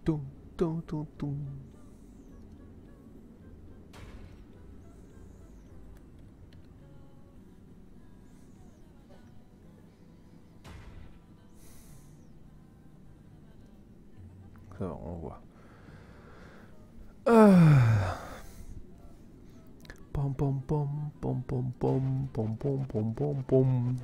Toum, toum, toum, toum. Ça, on voit. Pom pom pom pom pom pom pom pom pom pom pom.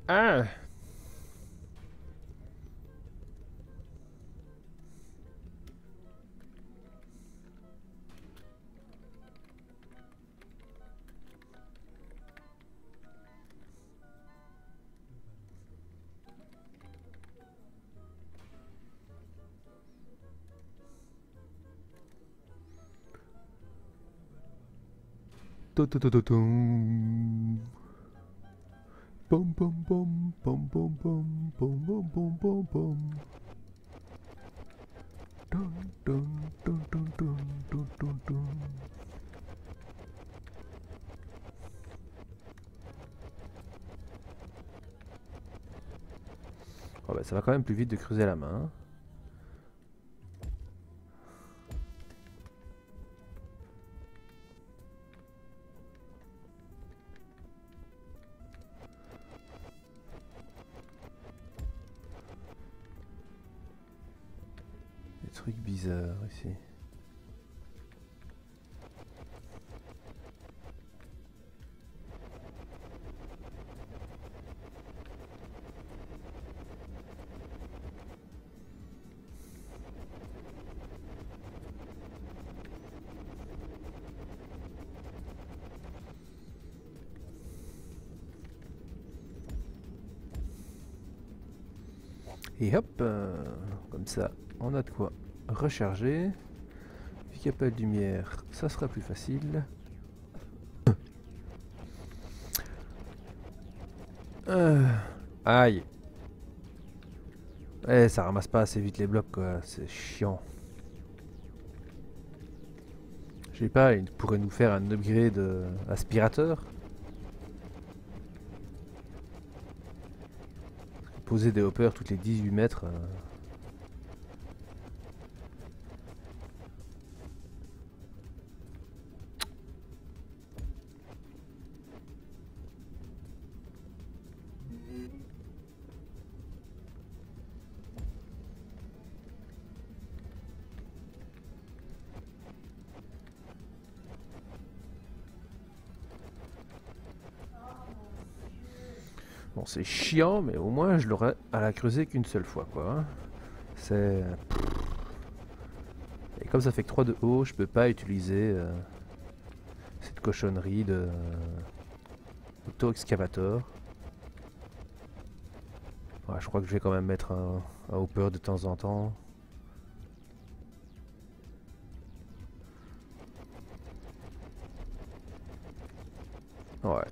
Ah. Toum. Pom pom pom pom pom pom pom pom pom pom pom. Dun, dun, dun, dun, dun, dun, dun, dun. Oh bah ça va quand même plus vite de creuser la main. Des trucs bizarres ici. Et hop, comme ça, on a de quoi recharger. Vu qu'il n'y a pas de lumière, ça sera plus facile. Aïe. Eh, ça ramasse pas assez vite les blocs, quoi. C'est chiant. Je sais pas, il pourrait nous faire un upgrade aspirateur. Poser des hoppers toutes les 18 mètres. Bon, c'est chiant, mais au moins je l'aurais à la creuser qu'une seule fois, quoi. Hein. C'est... Et comme ça fait que 3 de haut, je peux pas utiliser cette cochonnerie de auto-excavator. Ouais, je crois que je vais quand même mettre un hopper de temps en temps. Ouais.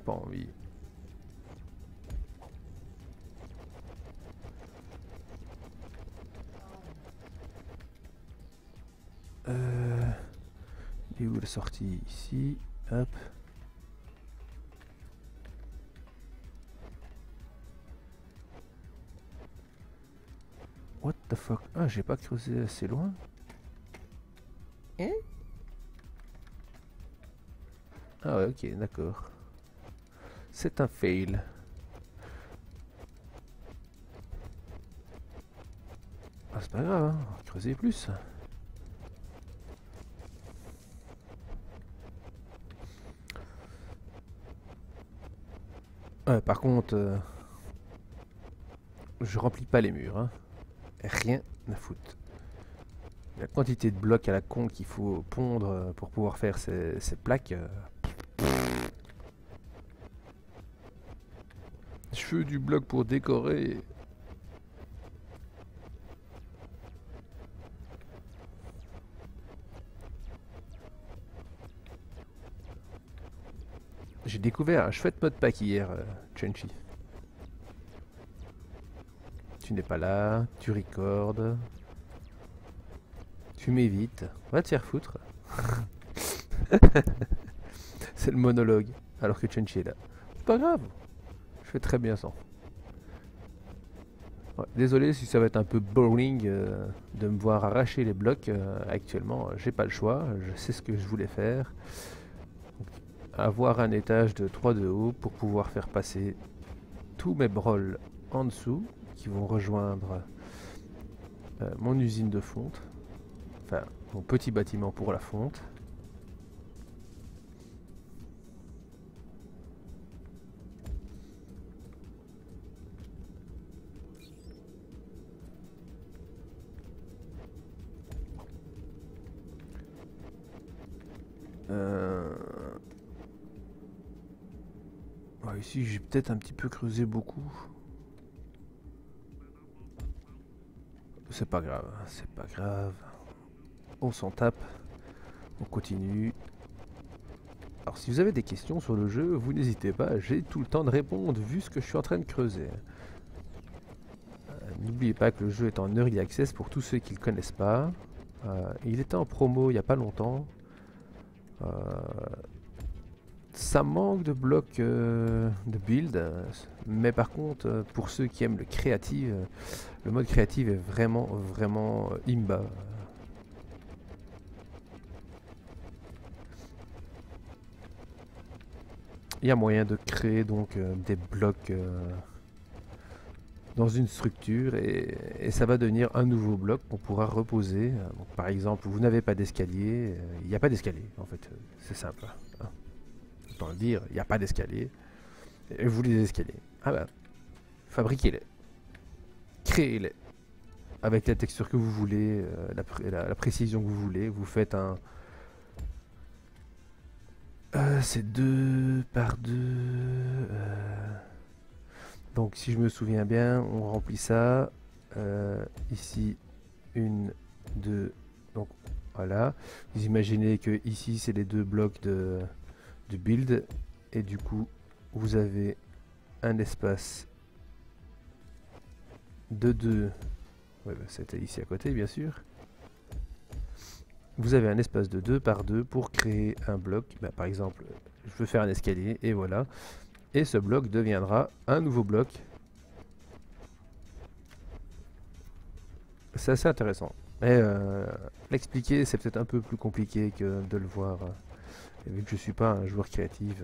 Pas envie. Et où la sortie? Ici. Hop. What the fuck? Ah, j'ai pas creusé assez loin. Hein? Ah ouais, ok, d'accord. C'est un fail. Ah, c'est pas grave, hein. On va creuser plus. Par contre, je remplis pas les murs. Hein. Rien à foutre. La quantité de blocs à la con qu'il faut pondre pour pouvoir faire ces plaques. Je veux du bloc pour décorer. J'ai découvert un chouette modpack hier, Chunchy. Tu n'es pas là, tu recordes. Tu m'évites. Va te faire foutre. C'est le monologue, alors que Chenchi est là. C'est pas grave, je fais très bien ça. Ouais, désolé si ça va être un peu boring de me voir arracher les blocs. Actuellement, j'ai pas le choix, je sais ce que je voulais faire. Donc, avoir un étage de 3 de haut pour pouvoir faire passer tous mes brolls en dessous qui vont rejoindre mon usine de fonte. Enfin, mon petit bâtiment pour la fonte. Ouais, ici, j'ai peut-être un petit peu creusé beaucoup. C'est pas grave, c'est pas grave. On s'en tape. On continue. Alors si vous avez des questions sur le jeu, vous n'hésitez pas, j'ai tout le temps de répondre vu ce que je suis en train de creuser. N'oubliez pas que le jeu est en Early Access pour tous ceux qui ne le connaissent pas. Il était en promo il n'y a pas longtemps. Ça manque de blocs de build, mais par contre, pour ceux qui aiment le mode créatif est vraiment, vraiment imba. Il y a moyen de créer donc des blocs dans une structure et ça va devenir un nouveau bloc qu'on pourra reposer. Donc, par exemple, vous n'avez pas d'escalier, il n'y a pas d'escalier en fait, c'est simple. Hein. Autant le dire, il n'y a pas d'escalier. Et vous voulez des escaliers. Ah bah, fabriquez-les. Créez-les. Avec la texture que vous voulez, la précision que vous voulez. Vous faites un... c'est 2 par 2. Donc si je me souviens bien, on remplit ça. Ici, 1, 2. Donc voilà. Vous imaginez que ici, c'est les 2 blocs de build. Et du coup, vous avez un espace de 2. Ouais, bah, c'était ici à côté, bien sûr. Vous avez un espace de 2 par 2 pour créer un bloc. Bah, par exemple, je veux faire un escalier, et voilà. Et ce bloc deviendra un nouveau bloc. C'est assez intéressant. Et l'expliquer, c'est peut-être un peu plus compliqué que de le voir. Vu que je suis pas un joueur créatif.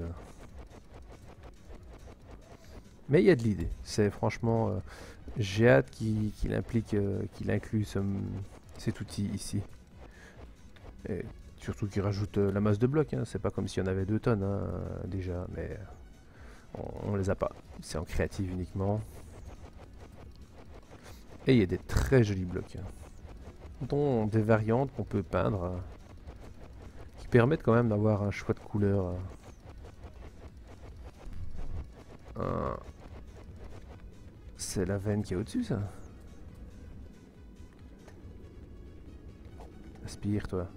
Mais il y a de l'idée. C'est franchement... j'ai hâte qu'il inclue cet outil ici. Et surtout qu'il rajoute la masse de blocs. Hein. C'est pas comme s'il y en avait 2 tonnes hein, déjà. Mais on les a pas. C'est en créative uniquement. Et il y a des très jolis blocs. Hein, dont des variantes qu'on peut peindre. Qui permettent quand même d'avoir un choix de couleurs. C'est la veine qui est au-dessus, ça. Aspire, toi.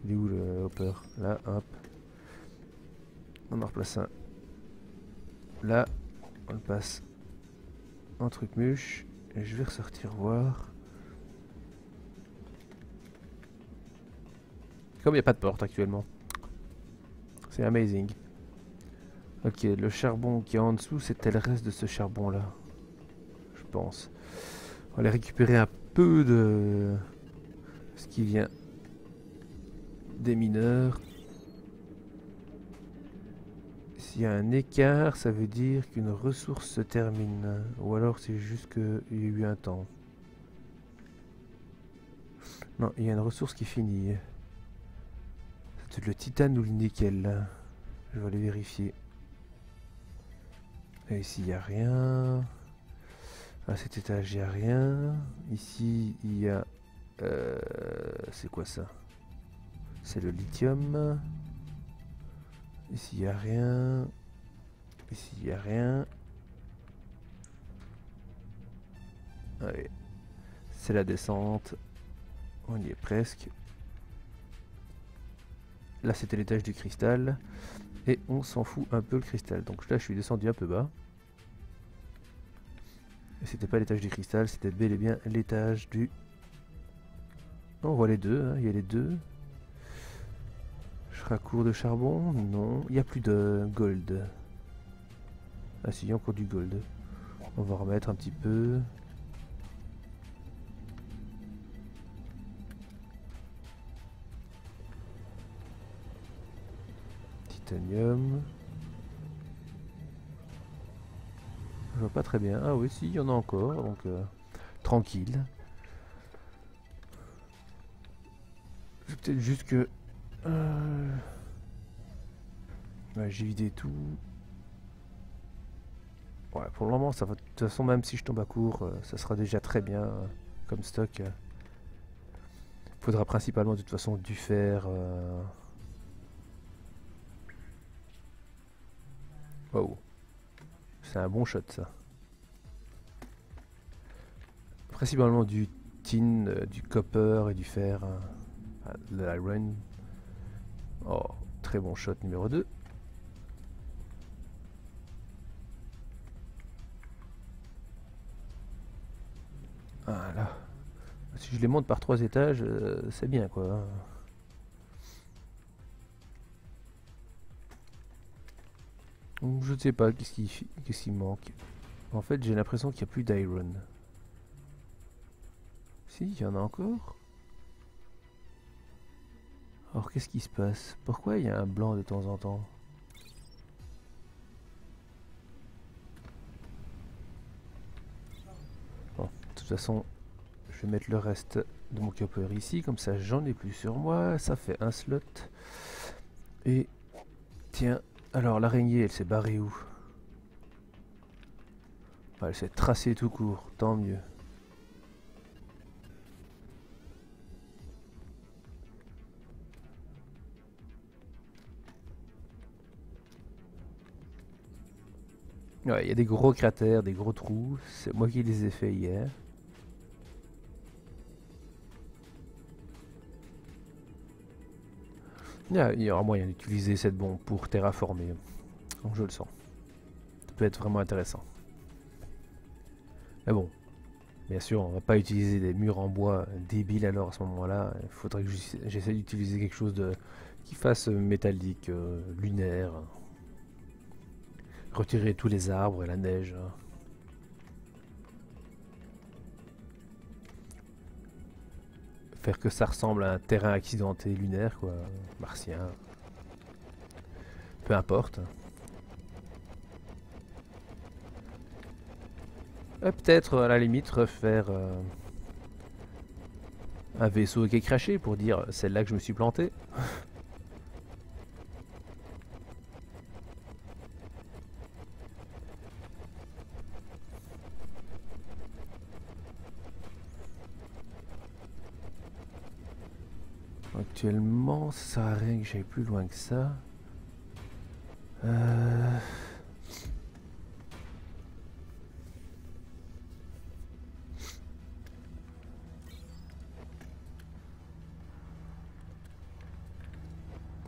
Il est où le hopper? Là, hop. On en replace un. Là, on le passe en truc mûche. Et je vais ressortir voir. Comme il n'y a pas de porte actuellement. C'est amazing. Ok, le charbon qui est en dessous, c'était le reste de ce charbon-là. Je pense. On va aller récupérer un peu de ce qui vient des mineurs. S'il y a un écart, ça veut dire qu'une ressource se termine. Ou alors c'est juste qu'il y a eu un temps. Non, il y a une ressource qui finit. C'est le titane ou le nickel là. Je vais aller vérifier. Et ici il n'y a rien. À cet étage il n'y a rien. Ici il y a... c'est quoi ça? C'est le lithium. Ici il n'y a rien. Ici il n'y a rien. Allez. C'est la descente. On y est presque. Là c'était l'étage du cristal. Et on s'en fout un peu le cristal. Donc là je suis descendu un peu bas. Et c'était pas l'étage du cristal, c'était bel et bien l'étage du... On voit les deux, hein, il y a les deux. Je serai à court de charbon? Non, il n'y a plus de gold. Ah si, il y a encore du gold. On va remettre un petit peu. Titanium. Je vois pas très bien. Ah oui, si, il y en a encore, donc tranquille. C'est peut-être juste que... ouais, j'ai vidé tout. Ouais, pour le moment, ça va. De toute façon, même si je tombe à court, ça sera déjà très bien comme stock. Faudra principalement de toute façon du fer. Wow, c'est un bon shot ça. Principalement du tin, du copper et du fer. De l'iron. Oh, très bon shot numéro 2. Voilà. Si je les monte par 3 étages, c'est bien quoi. Donc, je ne sais pas qu'est-ce qui manque. En fait, j'ai l'impression qu'il n'y a plus d'iron. Si, il y en a encore. Alors qu'est-ce qui se passe? Pourquoi il y a un blanc de temps en temps? Bon, de toute façon, je vais mettre le reste de mon copper ici, comme ça j'en ai plus sur moi, ça fait un slot. Et tiens, alors l'araignée elle s'est barrée où? Elle s'est tracée tout court, tant mieux. Ouais, il y a des gros cratères, des gros trous, c'est moi qui les ai fait hier. Il y aura moyen d'utiliser cette bombe pour terraformer, donc je le sens. Ça peut être vraiment intéressant. Mais bon, bien sûr, on va pas utiliser des murs en bois débiles alors à ce moment-là. Il faudrait que j'essaie d'utiliser quelque chose qui fasse métallique, lunaire. Retirer tous les arbres et la neige. Faire que ça ressemble à un terrain accidenté lunaire, quoi. Martien. Peu importe. Peut-être à la limite refaire un vaisseau qui est craché pour dire c'est là que je me suis planté. Actuellement, ça sert à rien que j'aille plus loin que ça.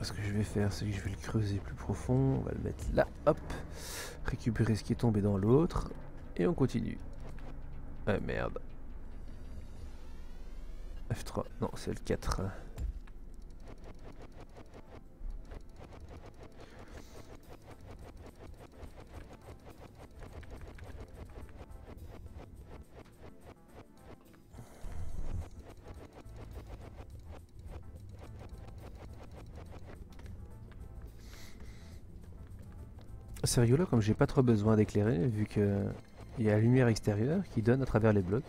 Ce que je vais faire, c'est que je vais le creuser plus profond. On va le mettre là, hop. Récupérer ce qui est tombé dans l'autre. Et on continue. Ah merde. F3, non, c'est le 4. C'est rigolo comme j'ai pas trop besoin d'éclairer vu que il y a la lumière extérieure qui donne à travers les blocs.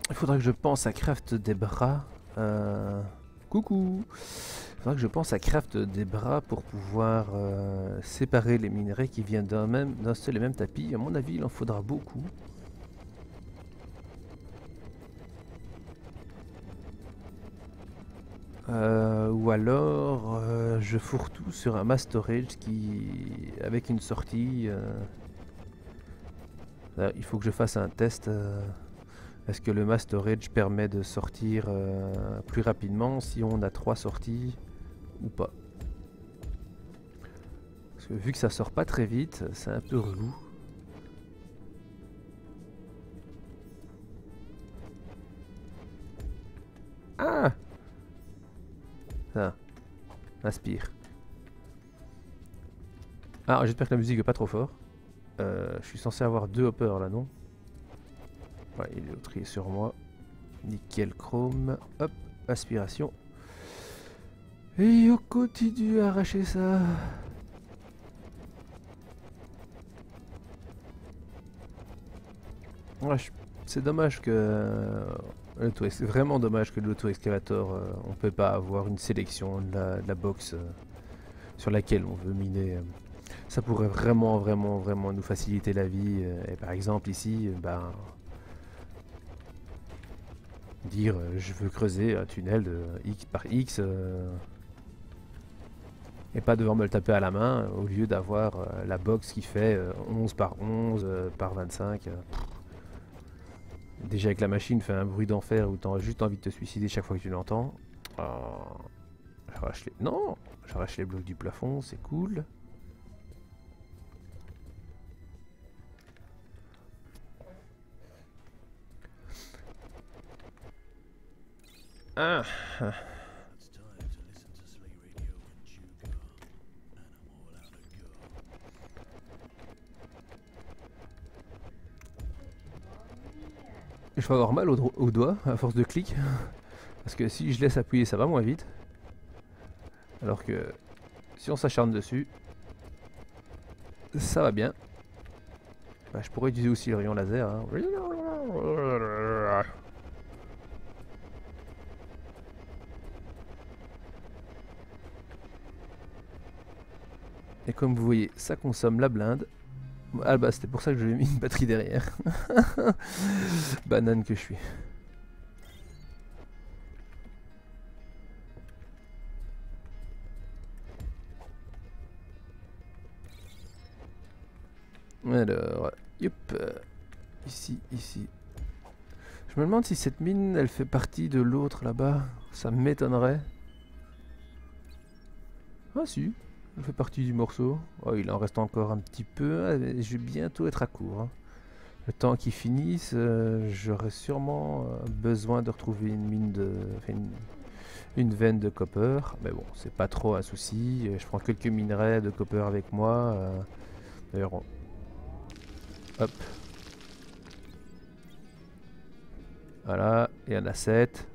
Il faudra que je pense à craft des bras. Coucou. Il faudra que je pense à craft des bras pour pouvoir séparer les minerais qui viennent d'un seul et même tapis. À mon avis, il en faudra beaucoup. Ou alors je fourre tout sur un mass storage qui avec une sortie. Là, il faut que je fasse un test. Est-ce que le mass storage permet de sortir plus rapidement si on a 3 sorties ou pas? Parce que vu que ça sort pas très vite, c'est un peu relou. Ah! Ça, inspire. Ah, j'espère que la musique est pas trop fort. Je suis censé avoir 2 hoppers là, non? Ouais, l'autre il est sur moi. Nickel chrome. Hop, aspiration. Et on continue à arracher ça. Ouais, c'est dommage que... c'est vraiment dommage que l'auto-excavator, on peut pas avoir une sélection de la box sur laquelle on veut miner. Ça pourrait vraiment nous faciliter la vie. Et par exemple ici, ben, dire je veux creuser un tunnel de X par X et pas devoir me le taper à la main au lieu d'avoir la box qui fait 11 par 11 par 25. Déjà avec la machine fait un bruit d'enfer où t'as juste envie de te suicider chaque fois que tu l'entends. J'arrache les... Non, j'arrache les blocs du plafond, c'est cool. Ah. Je vais avoir mal au doigt à force de clic. Parce que si je laisse appuyer, ça va moins vite. Alors que si on s'acharne dessus, ça va bien. Bah, je pourrais utiliser aussi le rayon laser. Hein. Et comme vous voyez, ça consomme la blinde. Ah bah c'était pour ça que je lui ai mis une batterie derrière. Banane que je suis. Alors, yep, ici. Je me demande si cette mine, elle fait partie de l'autre là-bas. Ça m'étonnerait. Ah si, elle fait partie du morceau. Oh, il en reste encore un petit peu. Je vais bientôt être à court. Hein. Le temps qu'il finisse, j'aurai sûrement besoin de retrouver une mine de... Enfin, une veine de copper. Mais bon, c'est pas trop un souci. Je prends quelques minerais de copper avec moi. D'ailleurs, hop. Voilà, il y en a 7.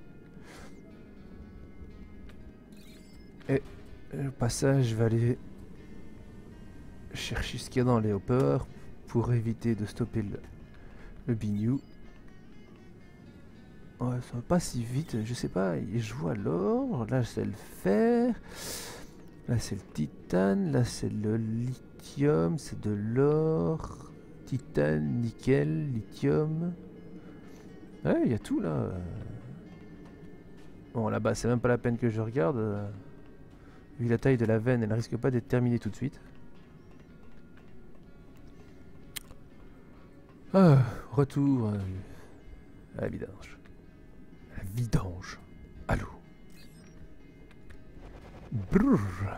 Et au passage, je vais aller chercher ce qu'il y a dans les hoppers pour éviter de stopper le bignou. Ouais, ça va pas si vite, je sais pas, je vois l'or, là c'est le fer, là c'est le titane, là c'est le lithium, c'est de l'or, titane, nickel, lithium. Ouais, il y a tout là. Bon, là-bas, c'est même pas la peine que je regarde. Vu la taille de la veine, elle risque pas d'être terminée tout de suite. Ah, retour à la vidange. La vidange. Allô. Brrr.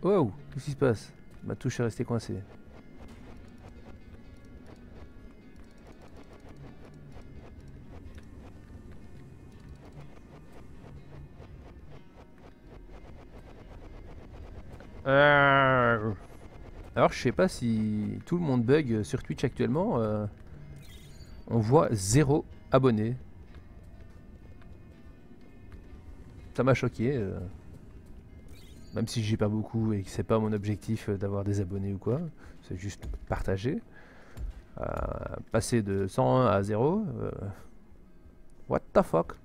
Wow, qu'est-ce qui se passe? Ma touche est restée coincée. Alors je sais pas si tout le monde bug sur Twitch actuellement. On voit 0 abonnés. Ça m'a choqué. même si j'ai pas beaucoup et que c'est pas mon objectif d'avoir des abonnés ou quoi, c'est juste partager. Passer de 101 à 0, what the fuck?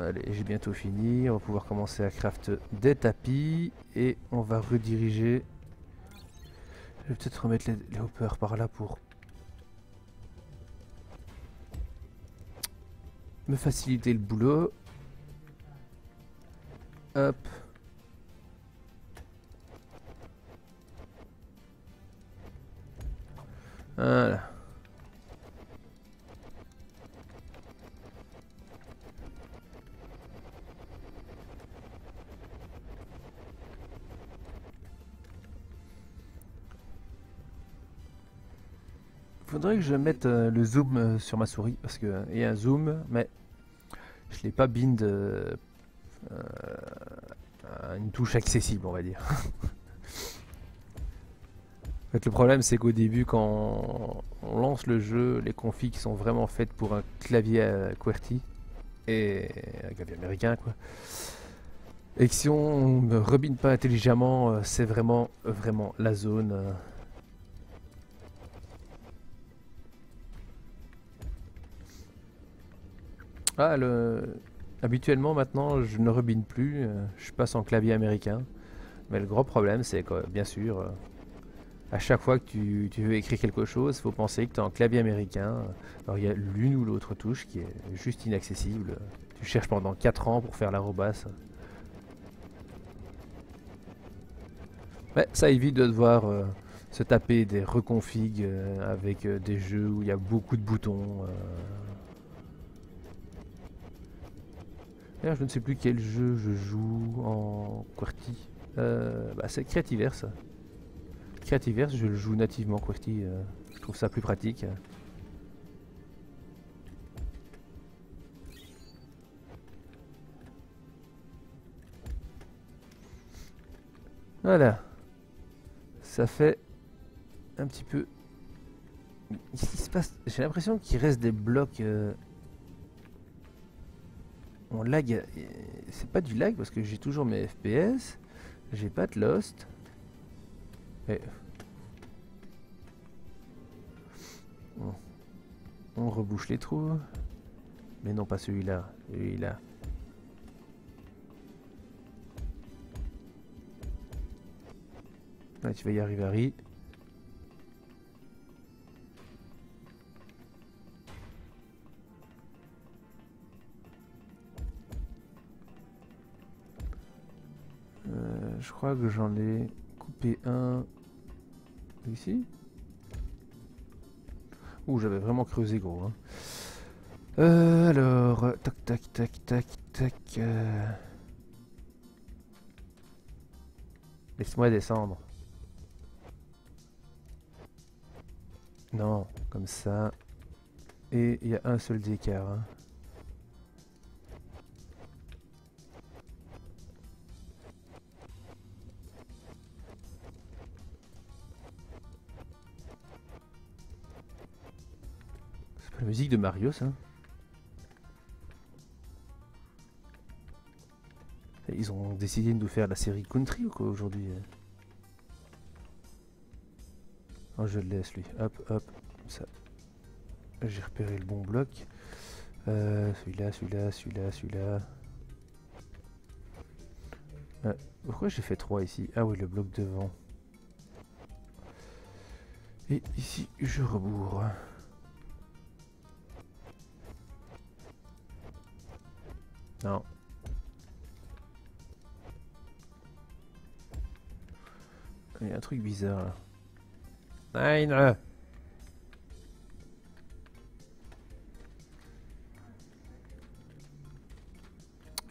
Allez, j'ai bientôt fini. On va pouvoir commencer à craft des tapis et on va rediriger. Je vais peut-être remettre les hoppers par là pour me faciliter le boulot. Hop. Voilà. Faudrait que je mette le zoom sur ma souris parce que il y a un zoom, mais je l'ai pas bind à une touche accessible, on va dire. En fait, le problème, c'est qu'au début, quand on lance le jeu, les configs sont vraiment faites pour un clavier QWERTY et un clavier américain, quoi. Et que si on ne rebine pas intelligemment, c'est vraiment la zone. Ah, habituellement maintenant, je ne rebine plus, je passe en clavier américain. Mais le gros problème, c'est que, bien sûr, à chaque fois que tu veux écrire quelque chose, il faut penser que tu es en clavier américain. Alors il y a l'une ou l'autre touche qui est juste inaccessible. Tu cherches pendant 4 ans pour faire l'arrobas. Mais ça évite de devoir se taper des reconfigs avec des jeux où il y a beaucoup de boutons. D'ailleurs, je ne sais plus quel jeu je joue en QWERTY. C'est Creativerse. Creativerse, je le joue nativement QWERTY. Je trouve ça plus pratique. Voilà. Ça fait un petit peu... Qu'est-ce qui se passe? J'ai l'impression qu'il reste des blocs... On lag... C'est pas du lag parce que j'ai toujours mes FPS. J'ai pas de lost. Et... On rebouche les trous. Mais non, pas celui-là. Celui-là. Ouais, tu vas y arriver, Harry. Je crois que j'en ai coupé un ici. Ouh, j'avais vraiment creusé gros. Hein. Alors, tac, tac, tac, tac, tac. Laisse-moi descendre. Non, comme ça. Et il y a un seul d'écart. Hein. C'est pas la musique de Mario, ça? Ils ont décidé de nous faire la série Country ou quoi aujourd'hui? Oh, je le laisse lui. Hop, hop. Ça. J'ai repéré le bon bloc. Celui-là, celui-là, celui-là, celui-là. Pourquoi j'ai fait 3 ici? Ah oui, le bloc devant. Et ici, je rebourre. Non. Il y a un truc bizarre là. Nine.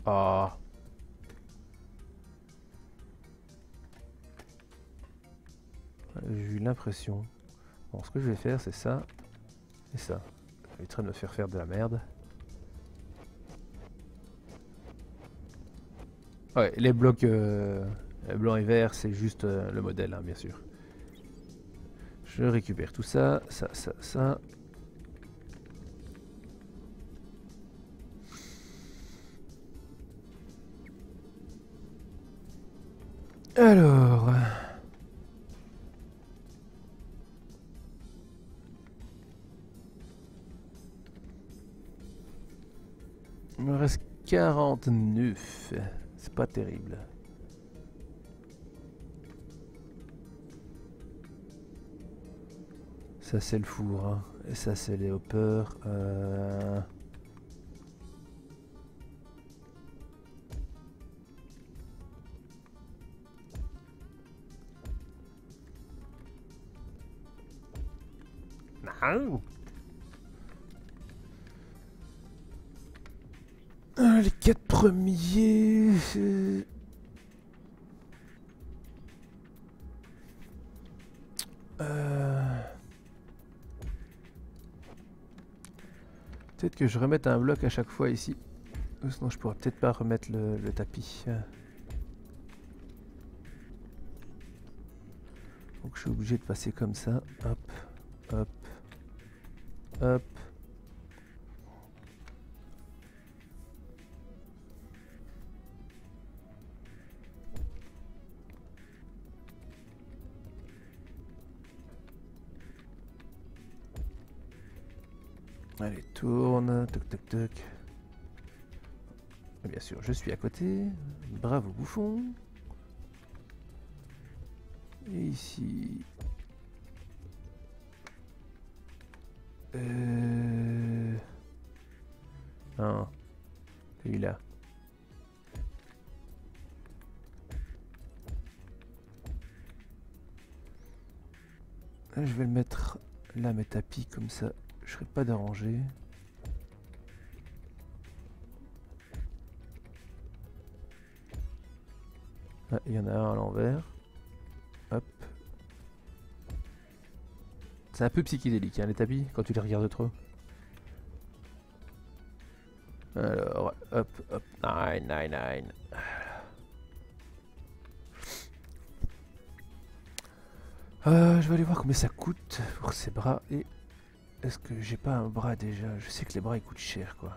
Oh. J'ai eu l'impression. Bon, ce que je vais faire, c'est ça et ça. Ça va être de me faire de la merde. Ouais, les blocs blanc et vert, c'est juste le modèle, hein, bien sûr. Je récupère tout ça, ça. Alors... Il me reste 49. C'est pas terrible. Ça c'est le four, hein. Et ça c'est les hoppers. Non. Les 4 premiers... Peut-être que je remette un bloc à chaque fois ici. Sinon je pourrais peut-être pas remettre le tapis. Donc je suis obligé de passer comme ça. Hop, hop, hop. Allez, tourne, toc toc toc. Et bien sûr, je suis à côté. Bravo bouffon. Et ici... Non. Celui-là. Je vais le mettre là, mes tapis, comme ça, je serai pas dérangé. Ah, il y en a un à l'envers. Hop. C'est un peu psychédélique, hein, les tapis, quand tu les regardes trop. Alors, hop, hop, 9. Je vais aller voir combien ça coûte pour ces bras. Et est-ce que j'ai pas un bras déjà? Je sais que les bras ils coûtent cher, quoi.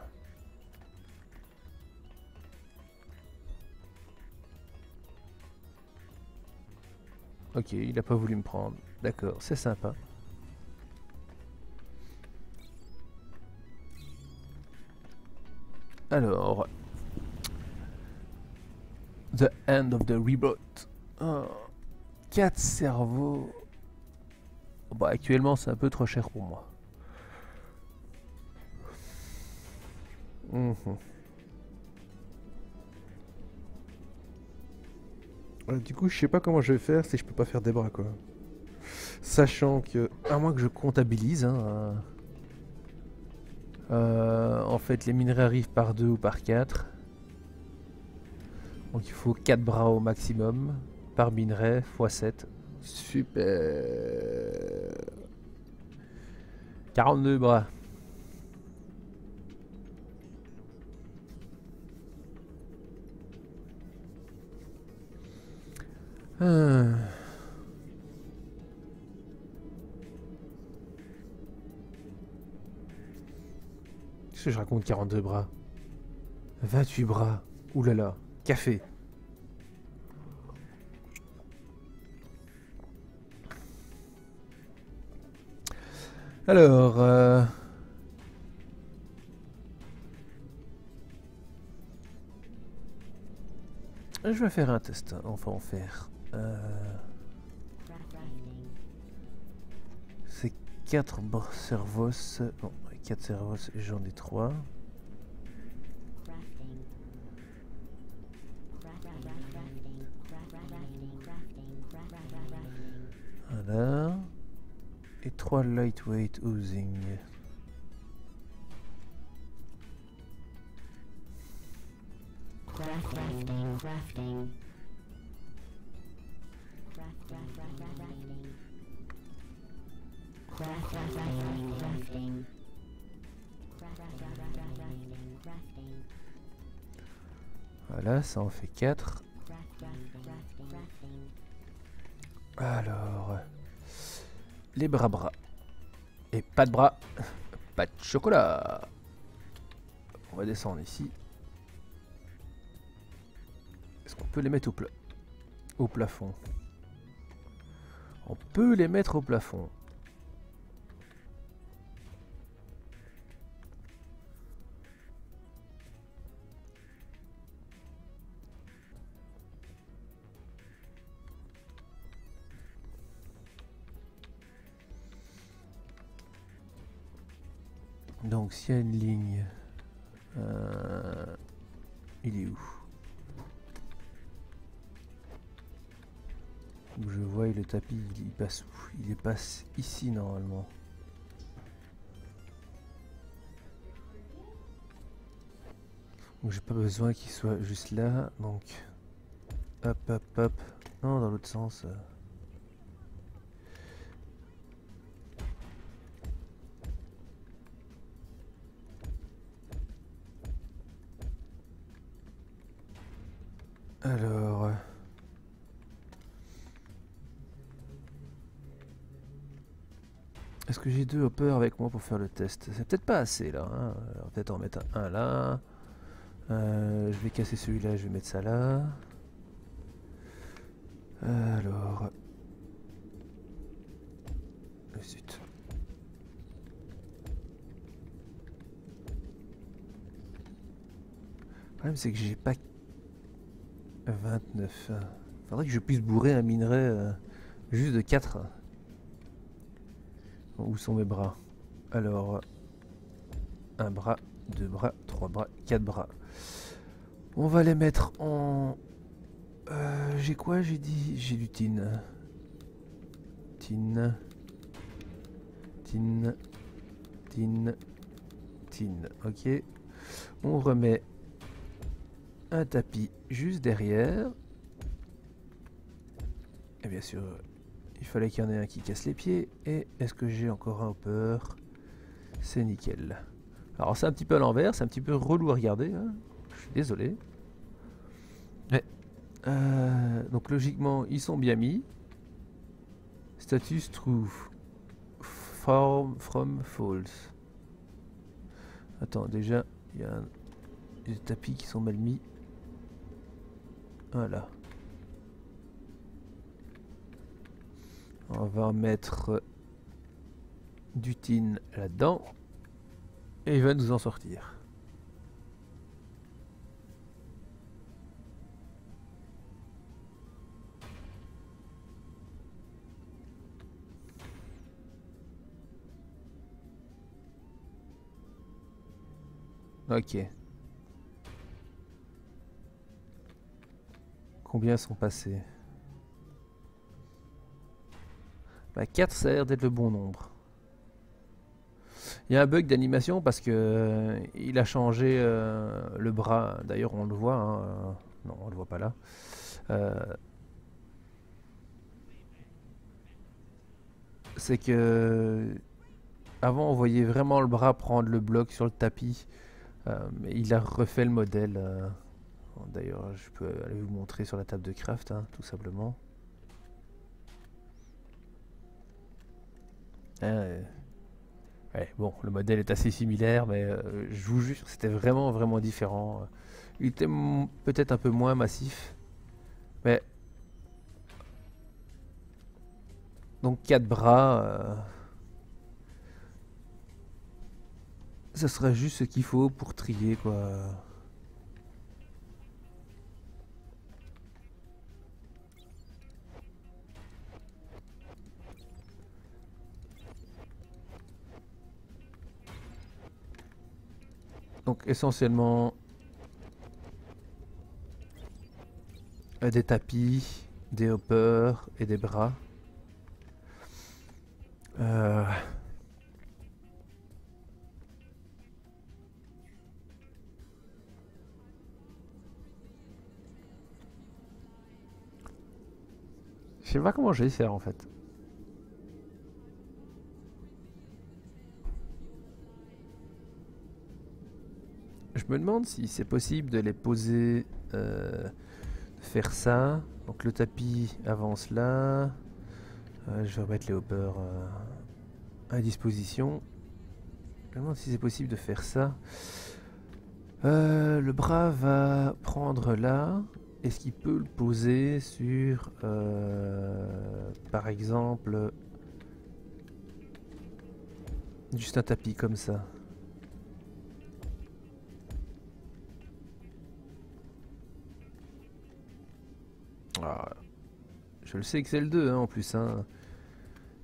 Ok, il a pas voulu me prendre. D'accord, c'est sympa. Alors, The End of the Reboot. Oh, 4 cerveaux. Bah, actuellement, c'est un peu trop cher pour moi. Du coup, je sais pas comment je vais faire si je peux pas faire des bras, quoi. Sachant que, à moins que je comptabilise, hein, en fait, les minerais arrivent par 2 ou par 4. Donc il faut 4 bras au maximum par minerai x 7. Super. 42 bras. Qu'est-ce que je raconte 42 bras? 28 bras. Oulala. Café. Alors... je vais faire un test. On va en faire. C'est 4 servos. Non, 4 servos, j'en ai 3. Voilà. Et 3 lightweight oozing. Crafting. Voilà, ça en fait 4. Alors, les bras. Et pas de bras, pas de chocolat. On va descendre ici. Est-ce qu'on peut les mettre au plafond? On peut les mettre au plafond. Donc s'il y a une ligne, il est où? Où je vois le tapis, il passe où? Il passe ici normalement. Donc j'ai pas besoin qu'il soit juste là, donc hop hop hop. Non, dans l'autre sens. Alors... Est-ce que j'ai 2 hoppers avec moi pour faire le test? C'est peut-être pas assez là. Hein. Alors peut-être en mettre un là. Je vais casser celui-là, je vais mettre ça là. Alors... Zut. Le problème c'est que j'ai pas 29. Faudrait que je puisse bourrer un minerai juste de 4. Où sont mes bras? Alors, un bras, 2 bras, 3 bras, 4 bras. On va les mettre en... j'ai quoi? J'ai dit... J'ai du tin. Tin. Tin. Tin. Tin. Ok. On remet un tapis juste derrière. Et bien sûr, il fallait qu'il y en ait un qui casse les pieds. Et est-ce que j'ai encore un hopper? C'est nickel. Alors c'est un petit peu à l'envers, c'est un petit peu relou à regarder. Hein. Je suis désolé. Mais, donc logiquement, ils sont bien mis. Status true. Form from false. Attends, déjà, il y a des tapis qui sont mal mis. Voilà. On va mettre du tin là-dedans. Et il va nous en sortir. Ok. Combien sont passés? Bah 4, ça a l'air d'être le bon nombre. Il y a un bug d'animation parce que il a changé le bras. D'ailleurs, on le voit. Hein, non, on le voit pas là. C'est que avant, on voyait vraiment le bras prendre le bloc sur le tapis. Mais il a refait le modèle. D'ailleurs, je peux aller vous montrer sur la table de craft, hein, tout simplement. Ouais, bon, le modèle est assez similaire, mais je vous jure, c'était vraiment, vraiment différent. Il était peut-être un peu moins massif, mais... Donc 4 bras, ça serait juste ce qu'il faut pour trier, quoi. Donc essentiellement des tapis, des hoppers et des bras. Je sais pas comment je vais faire en fait. Je me demande si c'est possible de les poser, faire ça. Donc le tapis avance là. Je vais remettre les hoppers à disposition. Je me demande si c'est possible de faire ça. Le bras va prendre là. Est-ce qu'il peut le poser sur, par exemple, juste un tapis comme ça? Ah, je le sais que c'est le 2 hein, en plus. Hein.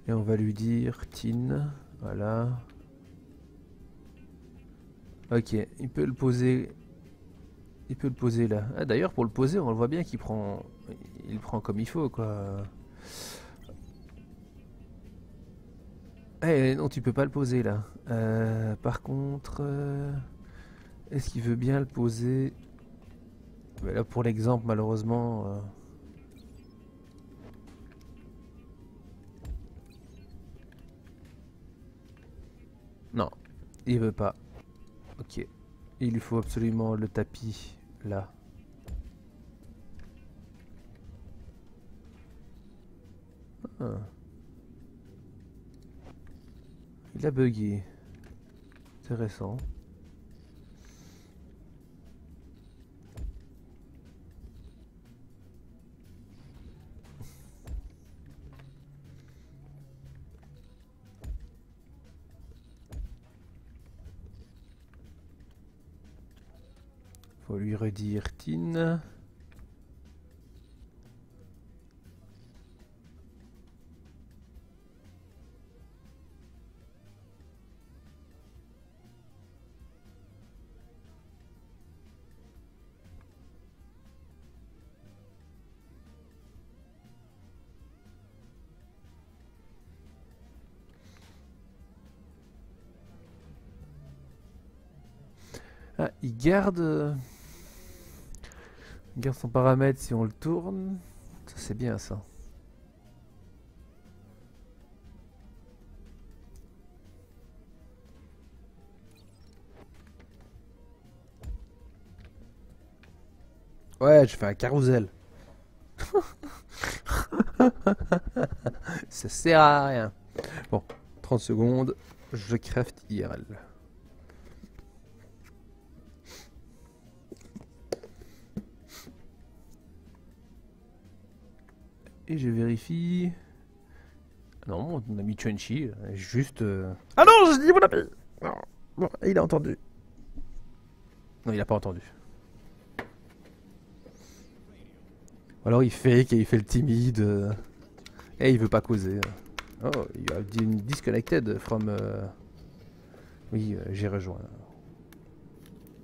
Et on va lui dire Tin. Voilà. Ok, il peut le poser. Il peut le poser là. Ah, d'ailleurs, pour le poser, on le voit bien qu'il prend. Il prend comme il faut quoi. Eh non, tu peux pas le poser là. Par contre, est-ce qu'il veut bien le poser? Bah, là, pour l'exemple, malheureusement. Non, il veut pas. Ok. Il lui faut absolument le tapis là. Ah. Il a bugué. Intéressant. Faut lui redire Tin. Ah, il garde son paramètre si on le tourne. Ça c'est bien ça. Ouais, je fais un carrousel. Ça sert à rien. Bon, 30 secondes, je craft IRL. Et je vérifie. Non, on a mis Chunchy, juste... Ah non, je dis mon appel. Non. Bon, il a entendu. Non, il a pas entendu. Alors il fake et il fait le timide. Et il veut pas causer. Oh, il a dit disconnected from... Oui, j'ai rejoint.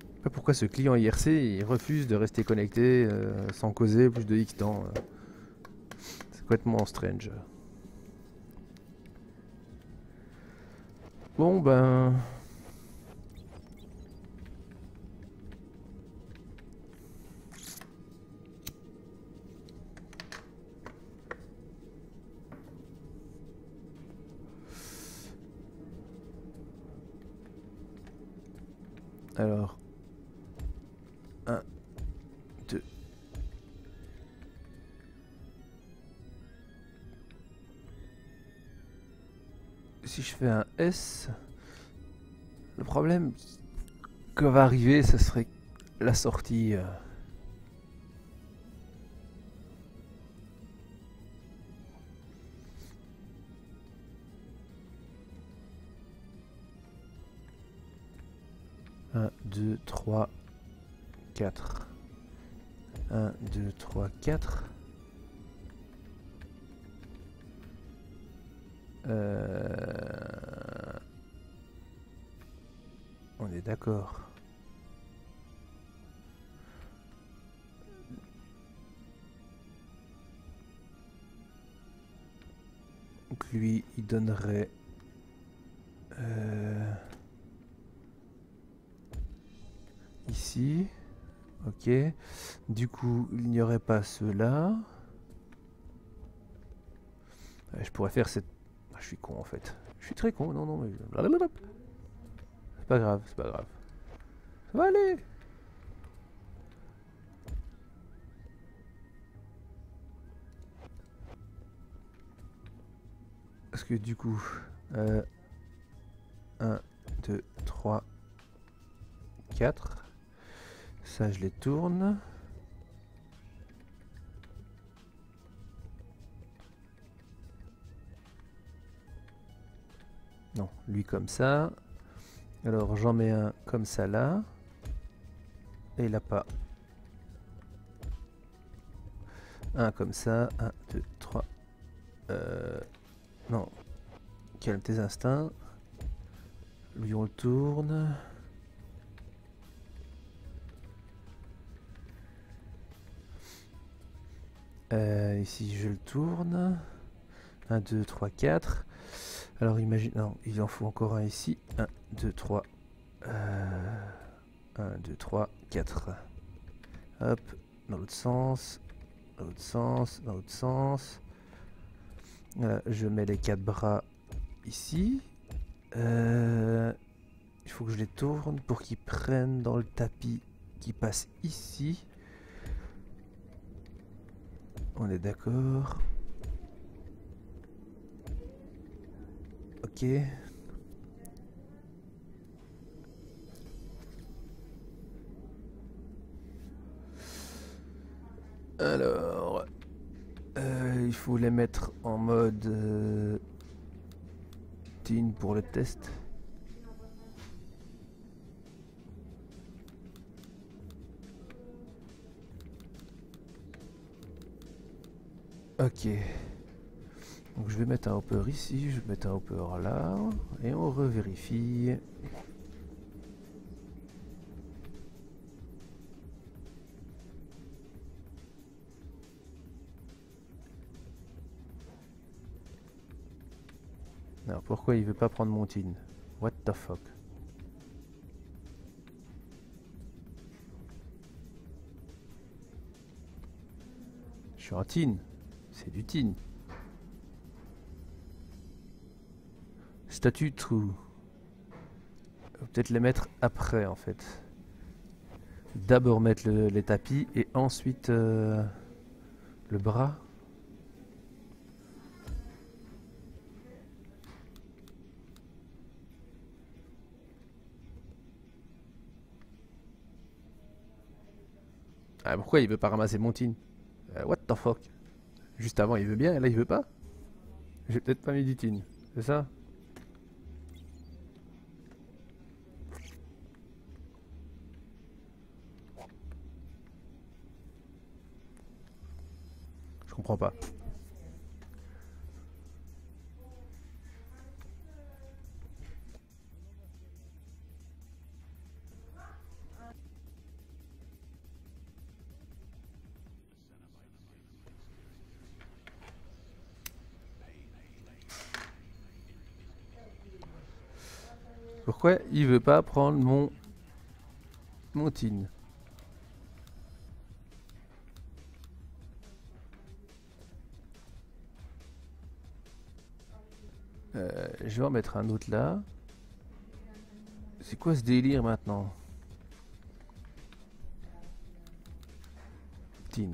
Je sais pas pourquoi ce client IRC il refuse de rester connecté sans causer plus de X temps. C'est complètement strange. Bon ben... Alors... 1, 2... Si je fais un S... Le problème que va arriver, ce serait la sortie... 1, 2, 3, 4. 1, 2, 3, 4. On est d'accord. Donc lui, il donnerait... ici. Ok. Du coup, il n'y aurait pas ceux-là. Je pourrais faire cette... Ah, je suis con en fait. Je suis très con, non, non, mais... C'est pas grave, c'est pas grave. Ça va aller. que du coup, 1, 2, 3, 4. Ça, je les tourne. Non, lui comme ça. Alors j'en mets un comme ça là. Et là pas. Un comme ça. 1, 2, 3. Non. Calme tes instincts. Lui on le tourne. Ici je le tourne. 1, 2, 3, 4. Alors imagine... Non, il en faut encore un ici. 1, 2, 3. 1, 2, 3, 4. Hop, dans l'autre sens. Dans l'autre sens, dans l'autre sens. Voilà, je mets les 4 bras ici. Il faut que je les tourne pour qu'ils prennent dans le tapis qui passe ici. On est d'accord. Ok. Alors, il faut les mettre en mode teen pour le test. Ok. Donc je vais mettre un hopper ici, je vais mettre un hopper là, et on revérifie. Alors pourquoi il veut pas prendre mon tin? What the fuck? Je suis en tin. C'est du tin. Statue true. Peut-être les mettre après en fait. D'abord mettre les tapis et ensuite le bras. Ah, pourquoi il veut pas ramasser mon tin? What the fuck? Juste avant il veut bien et là il veut pas? J'ai peut-être pas mis du tin, c'est ça? Je comprends pas. Pourquoi il veut pas prendre mon tin? Je vais en mettre un autre là. C'est quoi ce délire maintenant? Tin.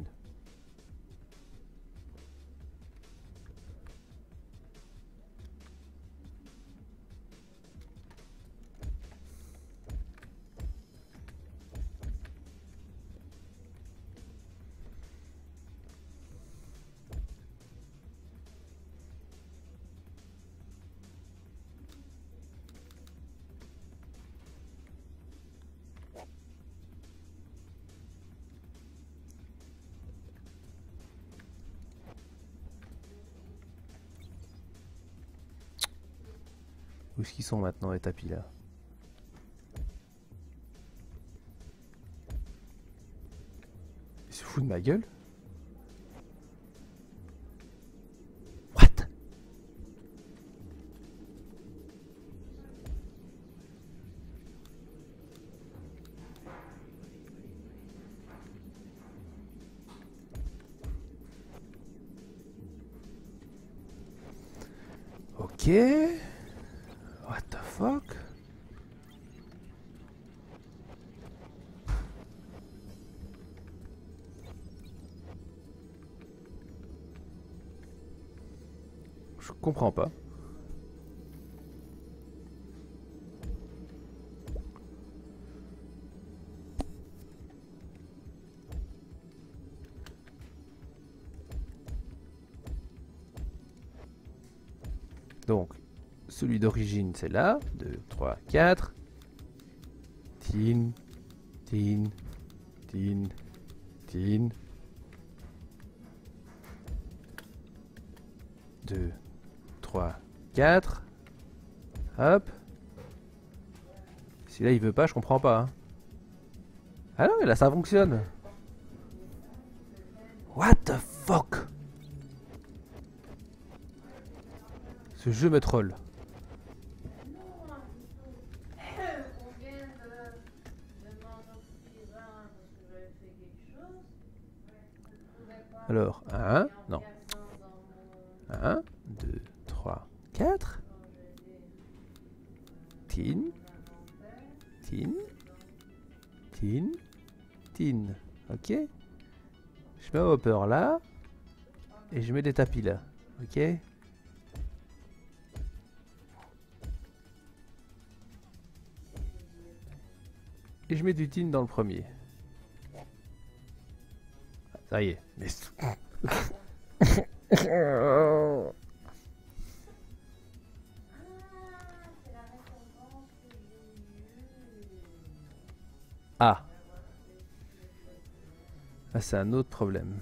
Où est-ce qu'ils sont maintenant les tapis là? Il se fout de ma gueule? What? Ok. What the fuck? Je comprends pas. Donc, celui d'origine, c'est là. 2, 3, 4. Tin, tin, tin, tin. 2, 3, 4. Hop. Si là il veut pas, je comprends pas. Hein. Ah non, mais là ça fonctionne. What the fuck? Ce jeu me troll. Alors, 1, non. 1, 2, 3, 4. Tin, tin, tin, tin. Ok. Je mets un hopper là. Et je mets des tapis là. Ok. Et je mets du tin dans le premier. Ça y est. Mais... Ah. Ah, c'est un autre problème.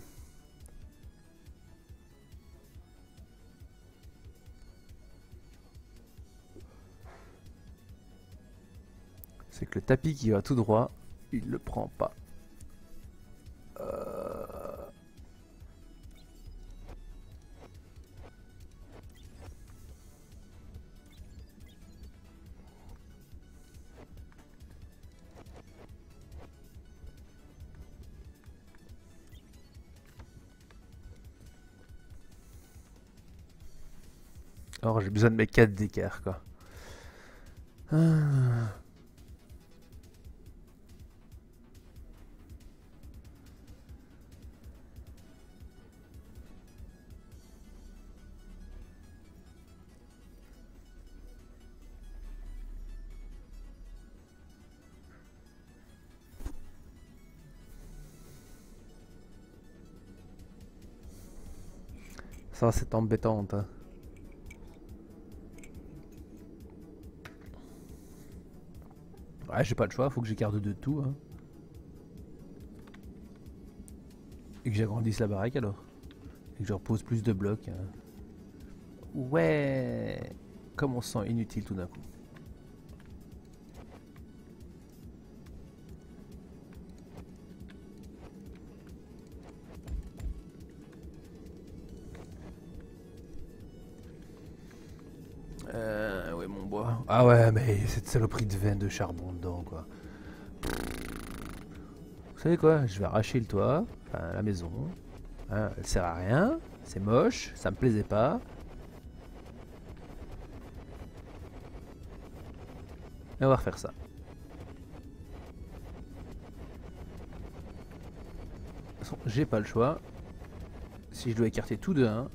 C'est que le tapis qui va tout droit, il le prend pas. Or j'ai besoin de mes 4 d'écart quoi. Ah. Ça c'est embêtante. Hein. Ouais, j'ai pas le choix, faut que j'écarte de tout. Hein. Et que j'agrandisse la baraque alors. Et que je repose plus de blocs. Hein. Ouais. Comme on se sent inutile tout d'un coup. Ouais, mon bois. Ah ouais, mais cette saloperie de veine de charbon dedans, quoi. Vous savez quoi? Je vais arracher le toit, enfin la maison. Hein, elle sert à rien, c'est moche, ça me plaisait pas. Et on va refaire ça. De toute façon, j'ai pas le choix. Si je dois écarter tout de 1.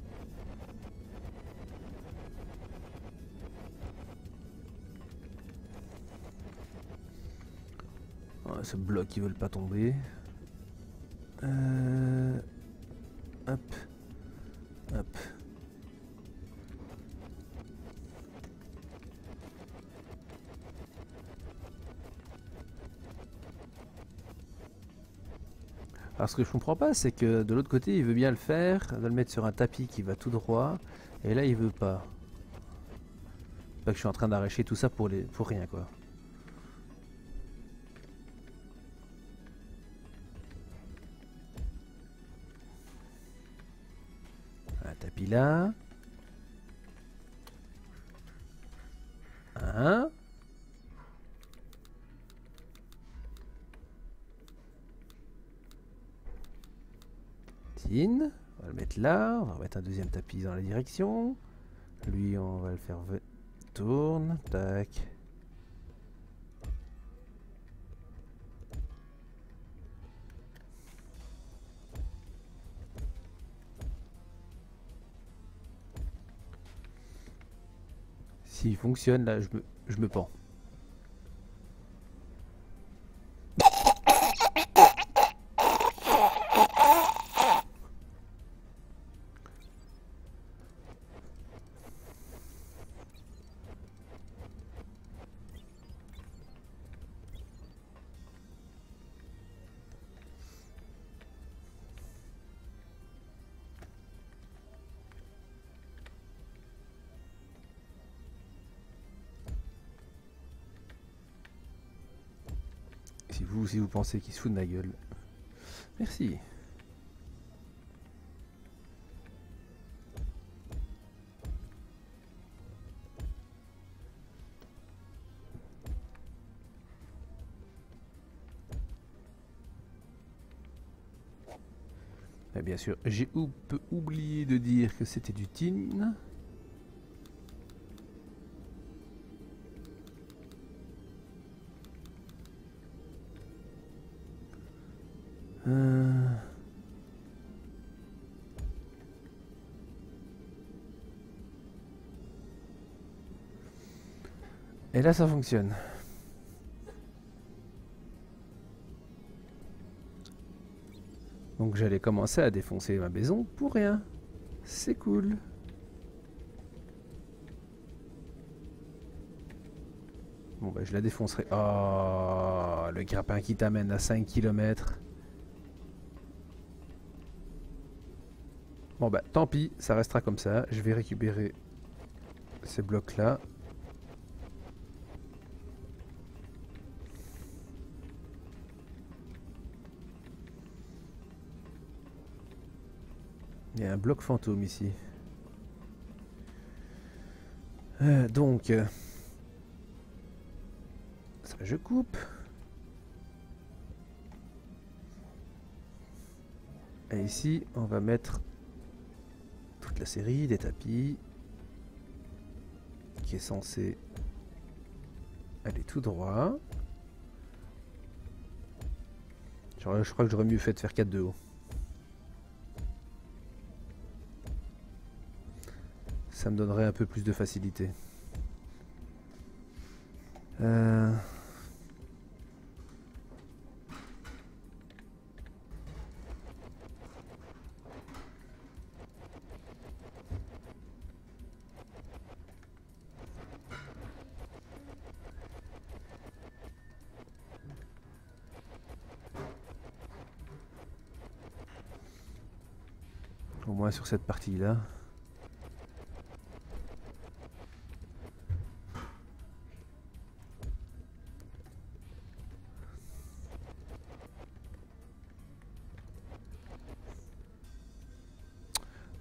Ce bloc ils veulent pas tomber. Hop. Hop. Alors ce que je comprends pas, c'est que de l'autre côté, il veut bien le faire, de le mettre sur un tapis qui va tout droit, et là il veut pas. Pas que je suis en train d'arracher tout ça pour rien quoi. Un tapis là. Un. Tin. On va le mettre là. On va remettre un deuxième tapis dans la direction. Lui, on va le faire... Tourne. Tac. S'il fonctionne, là, je me pends. Si vous pensez qu'il se fout de ma gueule. Merci. Et bien sûr, j'ai oublié de dire que c'était du tin. Et là, ça fonctionne. Donc j'allais commencer à défoncer ma maison pour rien. C'est cool. Bon bah je la défoncerai. Oh, le grappin qui t'amène à 5 km. Bon bah tant pis, ça restera comme ça. Je vais récupérer ces blocs là. Il y a un bloc fantôme ici. Donc, ça je coupe. Et ici, on va mettre toute la série des tapis qui est censé aller tout droit. Je crois que j'aurais mieux fait de faire 4 de haut. Ça me donnerait un peu plus de facilité. Au moins sur cette partie-là.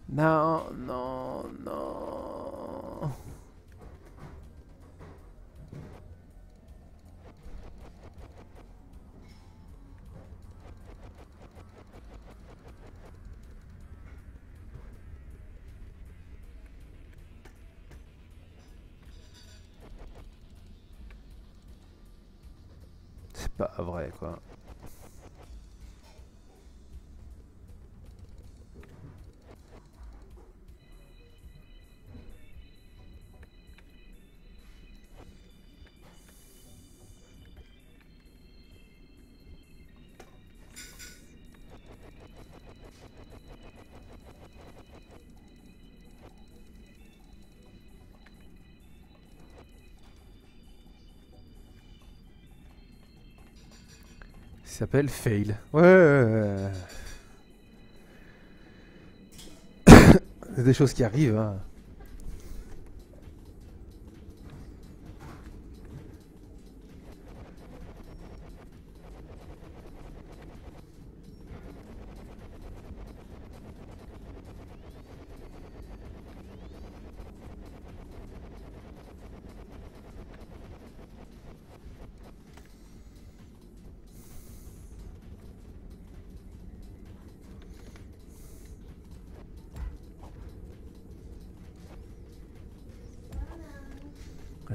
Non, non, non. C'est pas vrai, quoi. Il s'appelle Fail. Ouais. C'est des choses qui arrivent, hein.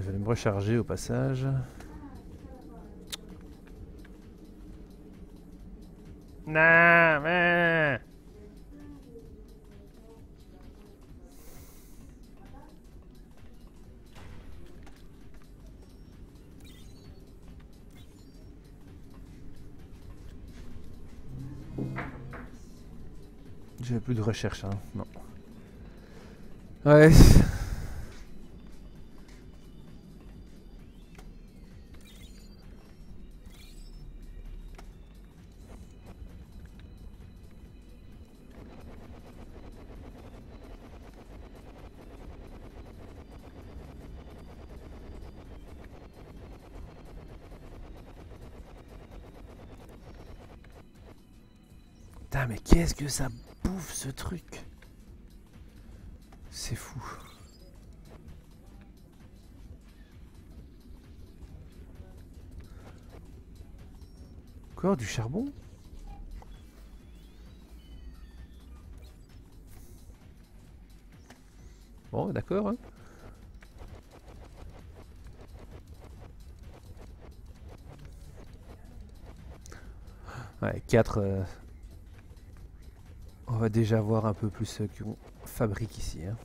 Je vais me recharger au passage. Non, mais... J'ai plus de recherche, hein. Non. Ouais. Putain, mais qu'est-ce que ça bouffe ce truc? C'est fou. Encore du charbon? Bon, d'accord. Hein. Ouais, 4. On va déjà voir un peu plus ce qu'on fabrique ici. Hein.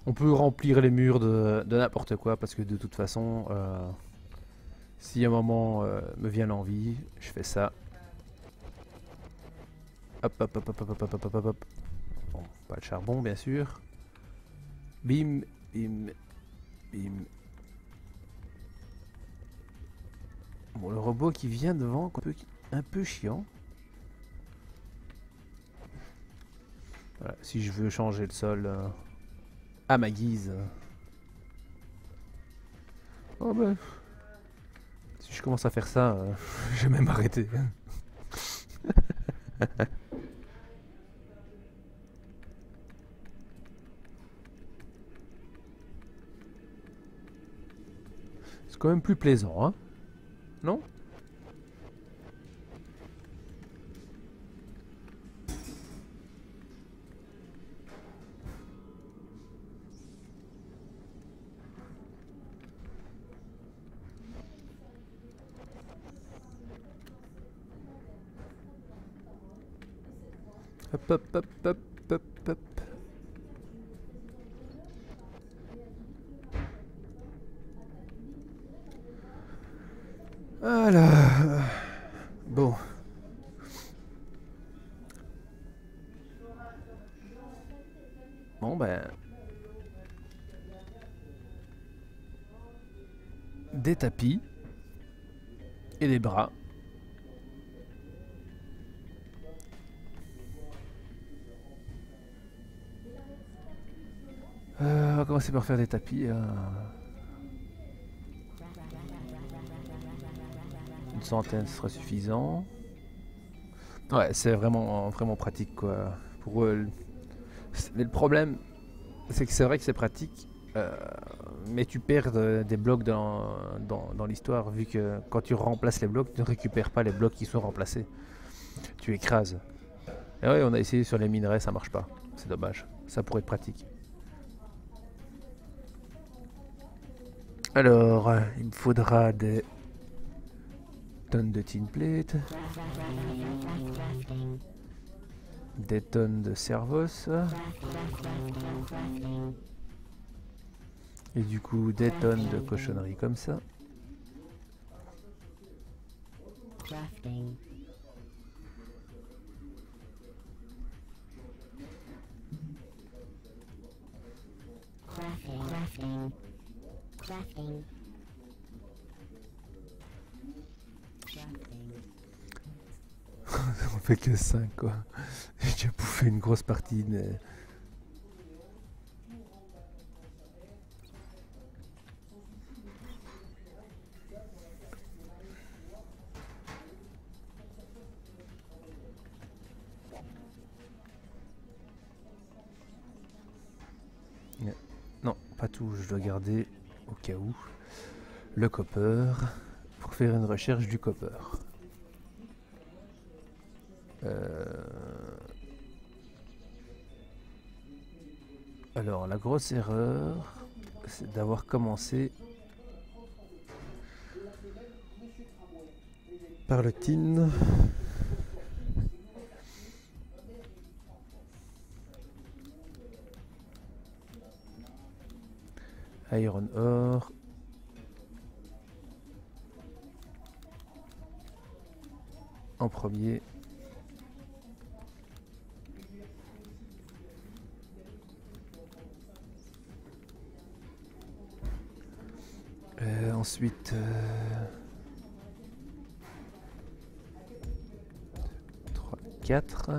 On peut remplir les murs de n'importe quoi parce que de toute façon, si un moment me vient l'envie, je fais ça. Hop, hop, hop, hop, hop, hop, hop, hop, hop, hop. Bon, pas de charbon bien sûr. Bim, bim, bim. Bon, le robot qui vient devant, un peu chiant. Voilà, si je veux changer le sol à ma guise. Oh bah, si je commence à faire ça, je vais même arrêter. C'est quand même plus plaisant, hein? Non? Hop, hop, hop, hop, hop, hop. Alors, bon. Bon ben, des tapis et des bras. On va commencer par faire des tapis. Une centaine, ce sera suffisant. Ouais, c'est vraiment, vraiment pratique quoi. Pour mais le problème, c'est que c'est vrai que c'est pratique, mais tu perds des blocs dans l'histoire, vu que quand tu remplaces les blocs, tu ne récupères pas les blocs qui sont remplacés. Tu écrases. Et ouais, on a essayé sur les minerais, ça marche pas. C'est dommage. Ça pourrait être pratique. Alors, il me faudra des tonnes de tin plate, des tonnes de servos, et du coup des tonnes de cochonneries comme ça. On fait que 5 quoi. J'ai déjà bouffé une grosse partie mais... Non, pas tout, je dois garder au cas où le copper pour faire une recherche du copper. Alors la grosse erreur, c'est d'avoir commencé par le tin. Iron ore. En premier. Ensuite, 3, 4.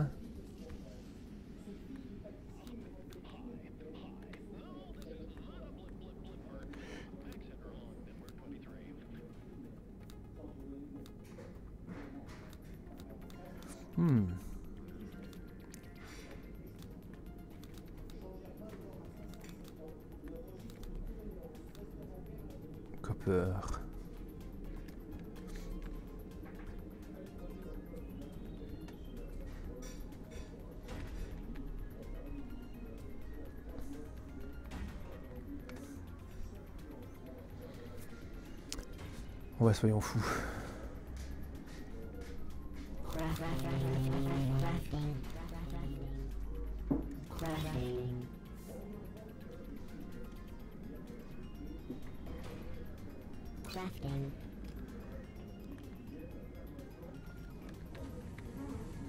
Copper. Ouais, soyons fous.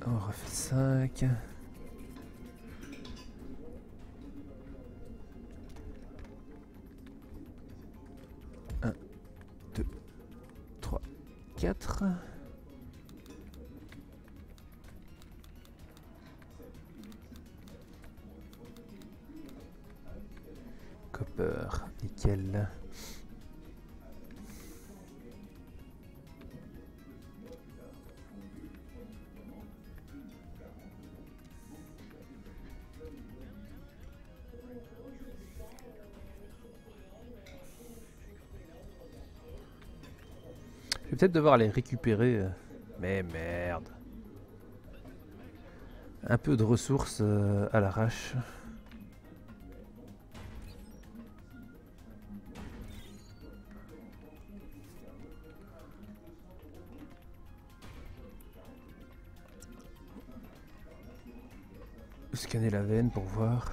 On refait 5. Un, 2, 3, 4. Copper, nickel. Je vais peut-être devoir aller récupérer, mais merde. Un peu de ressources à l'arrache. Scanner la veine pour voir.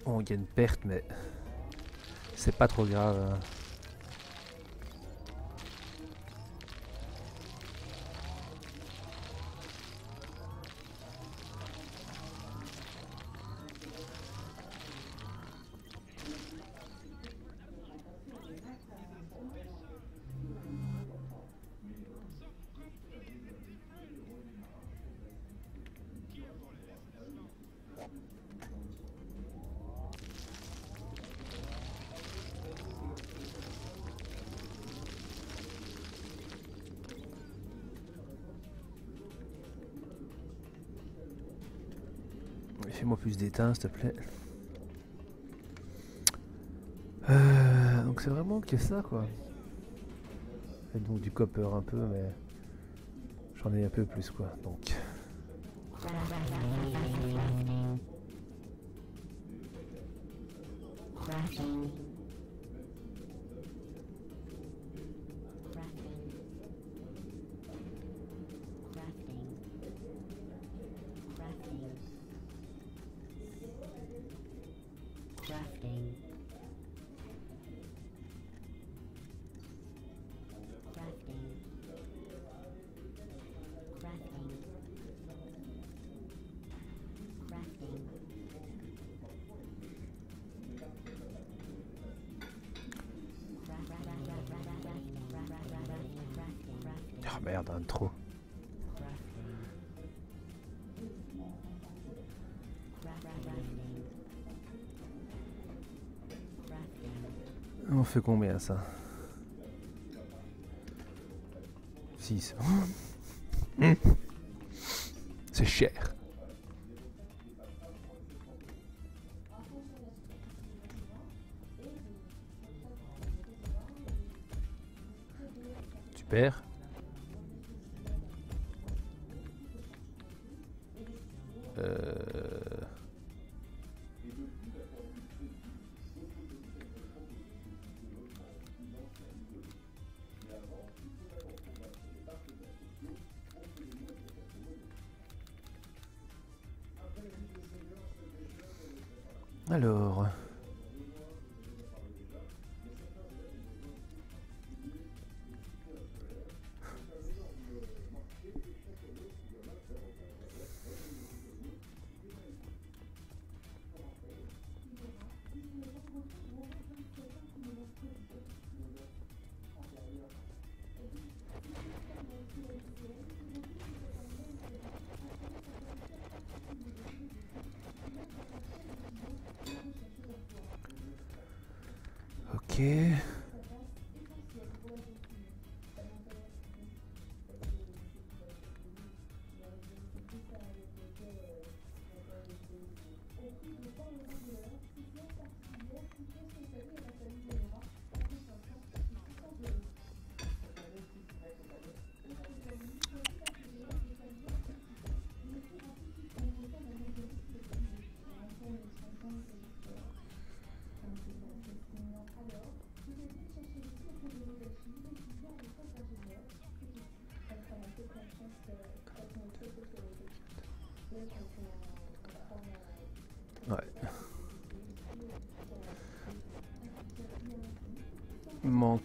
Bon, il y a une perte, mais c'est pas trop grave. Hein. Fais-moi plus d'étain, s'il te plaît. Donc c'est vraiment que ça, quoi. Et donc du copper un peu, mais j'en ai un peu plus, quoi. Donc. Ah merde, un de trop. On fait combien ça? 6. C'est cher. Super. Alors, ok. Ouais. Il manque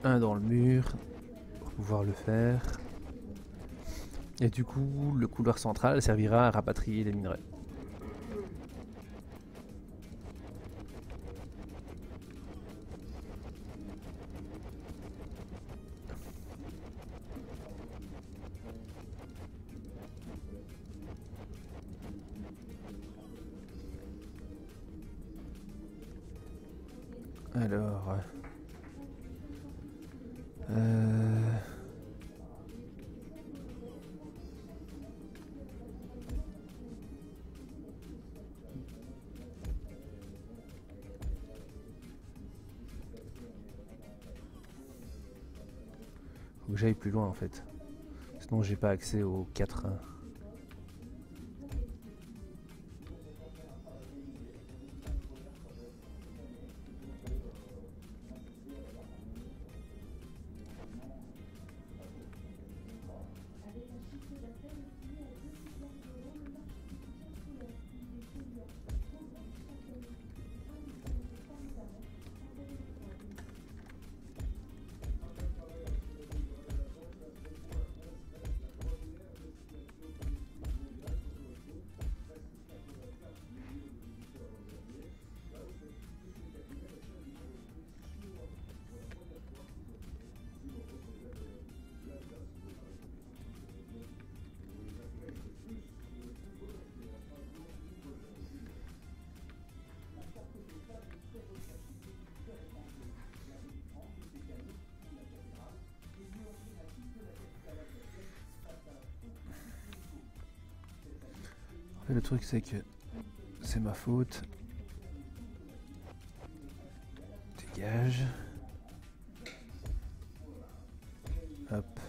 un dans le mur pour pouvoir le faire. Et du coup, le couloir central servira à rapatrier les minerais. Alors... Faut que j'aille plus loin en fait. Sinon j'ai pas accès aux 4. Le truc c'est que c'est ma faute. Dégage. Hop.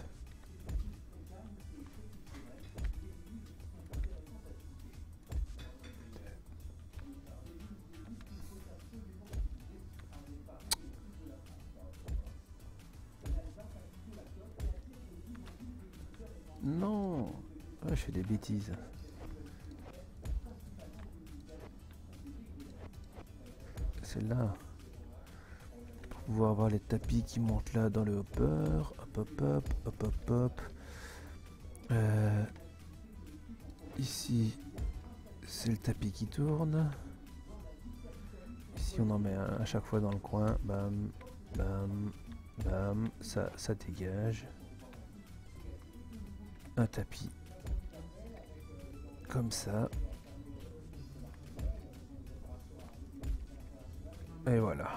Non, je fais des bêtises. Celle-là. Pour pouvoir avoir les tapis qui montent là dans le hopper. Hop hop hop, hop hop hop. Ici, c'est le tapis qui tourne. Ici, on en met un à chaque fois dans le coin. Bam, bam, bam. Ça dégage. Un tapis. Comme ça. Et voilà.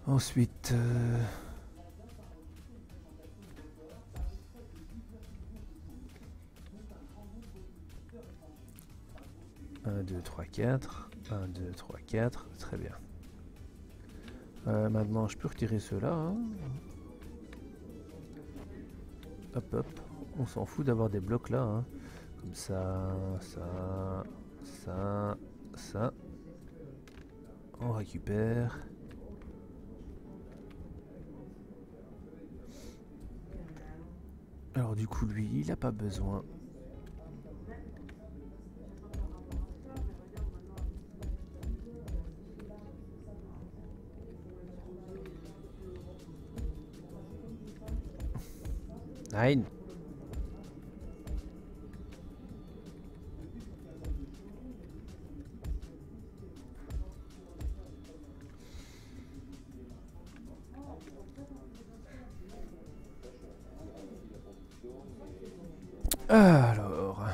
Ensuite... 1, 2, 3, 4. 1, 2, 3, 4. Très bien. Maintenant, je peux retirer ceux-là. Hein. Hop, hop. On s'en fout d'avoir des blocs là. Hein. Comme ça, ça, ça, ça. On récupère. Alors du coup, lui, il n'a pas besoin. Nein. Alors,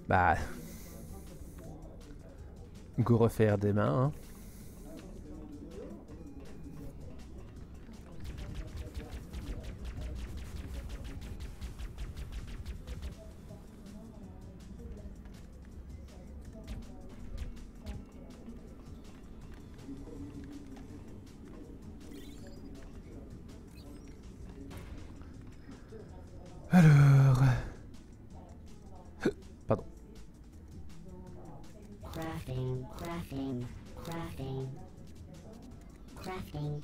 bah, go refaire des mains. Hein. Alors, pardon. Crafting, crafting, crafting, crafting,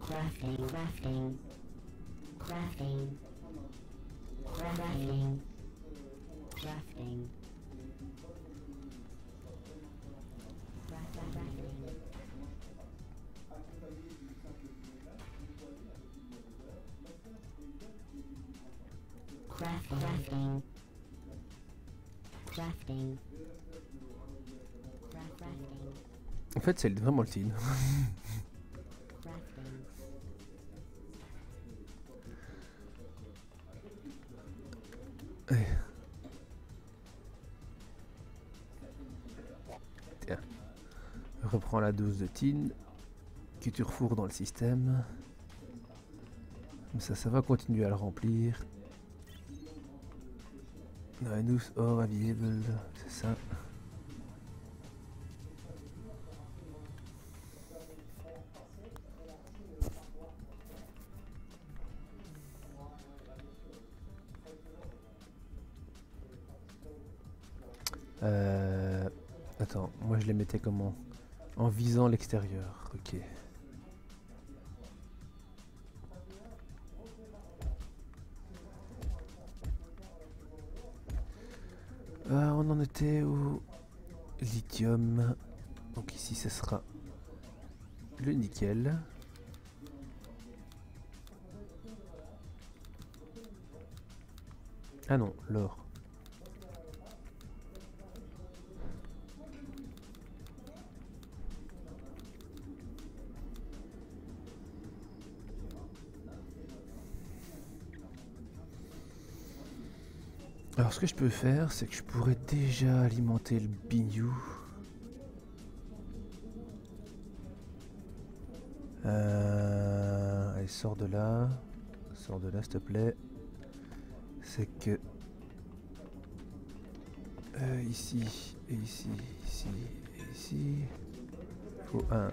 crafting, crafting, crafting, crafting, crafting, crafting, crafting, crafting, En fait, c'est vraiment le signe. crafting. Tiens. Reprends la dose de tin que tu refourres dans le système. Comme ça va continuer à le remplir. Nous or available, c'est ça. Attends, moi je les mettais comment? En visant l'extérieur, ok. On en était au lithium. Donc ici ce sera le nickel. Ah non, l'or. Alors ce que je peux faire, c'est que je pourrais déjà alimenter le bignou. Allez, sors de là. Sors de là, s'il te plaît. C'est que... ici, et ici, ici, et ici... Faut un...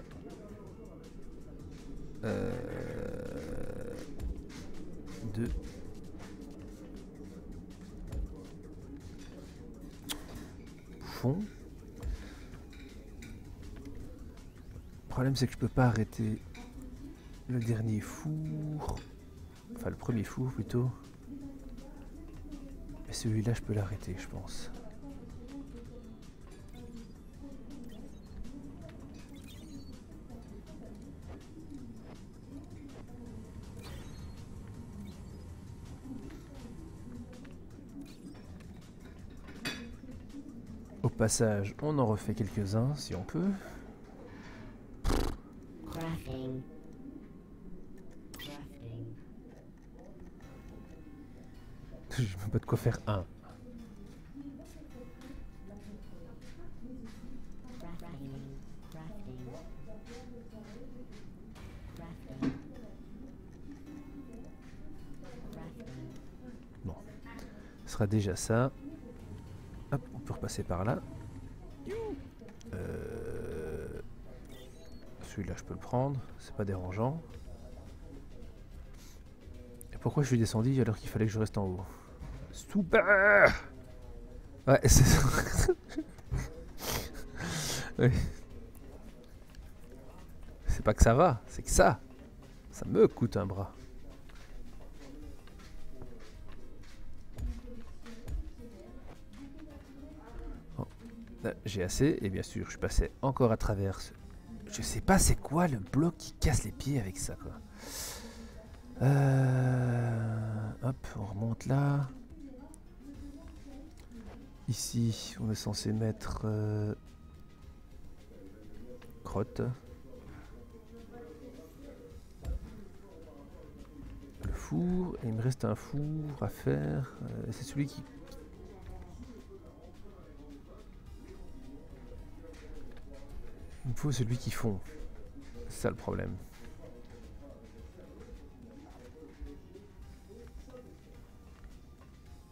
deux... Bouffon. Le problème c'est que je peux pas arrêter le dernier four. Enfin le premier four plutôt. Mais celui-là je peux l'arrêter je pense. Au passage, on en refait quelques-uns si on peut. Crafting. Crafting. J'ai même pas de quoi faire un. Crafting. Crafting. Crafting. Crafting. Bon, ce sera déjà ça. Hop, on peut repasser par là. Celui-là, je peux le prendre, c'est pas dérangeant. Et pourquoi je suis descendu alors qu'il fallait que je reste en haut? Super! Ouais, c'est ça. Oui. C'est pas que ça va, c'est que ça me coûte un bras. Bon, là, j'ai assez, et bien sûr, je passais encore à travers ce... Je sais pas c'est quoi le bloc qui casse les pieds avec ça, quoi. Hop, on remonte là. Ici, on est censé mettre crotte. Le four, et il me reste un four à faire. C'est celui qui... Il me faut celui qui fond. C'est ça le problème.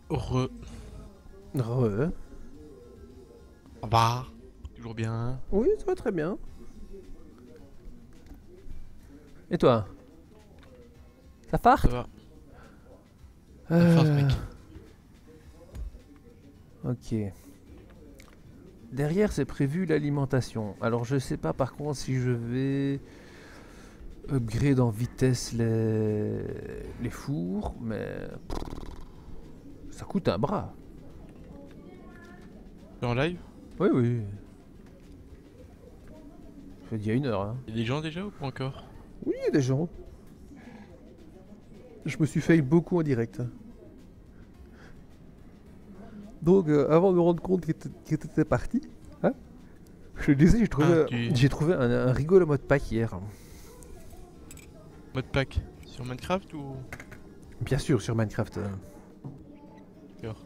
Heureux. Re. Au revoir. Toujours bien. Oui, ça va très bien. Et toi? Ça farte? Ça va. Force, mec. Ok. Derrière, c'est prévu l'alimentation. Alors, je sais pas par contre si je vais upgrade en vitesse les fours, mais ça coûte un bras. T'es en live? Oui, oui. Je fais il y a 1 heure. Hein. Il y a des gens déjà ou pas encore? Oui, il y a des gens. Je me suis fait beaucoup en direct. Donc, avant de me rendre compte qu'il était parti, hein, je te disais, j'ai trouvé un rigolo mode pack hier. Mode pack sur Minecraft ou? Bien sûr, sur Minecraft. D'accord.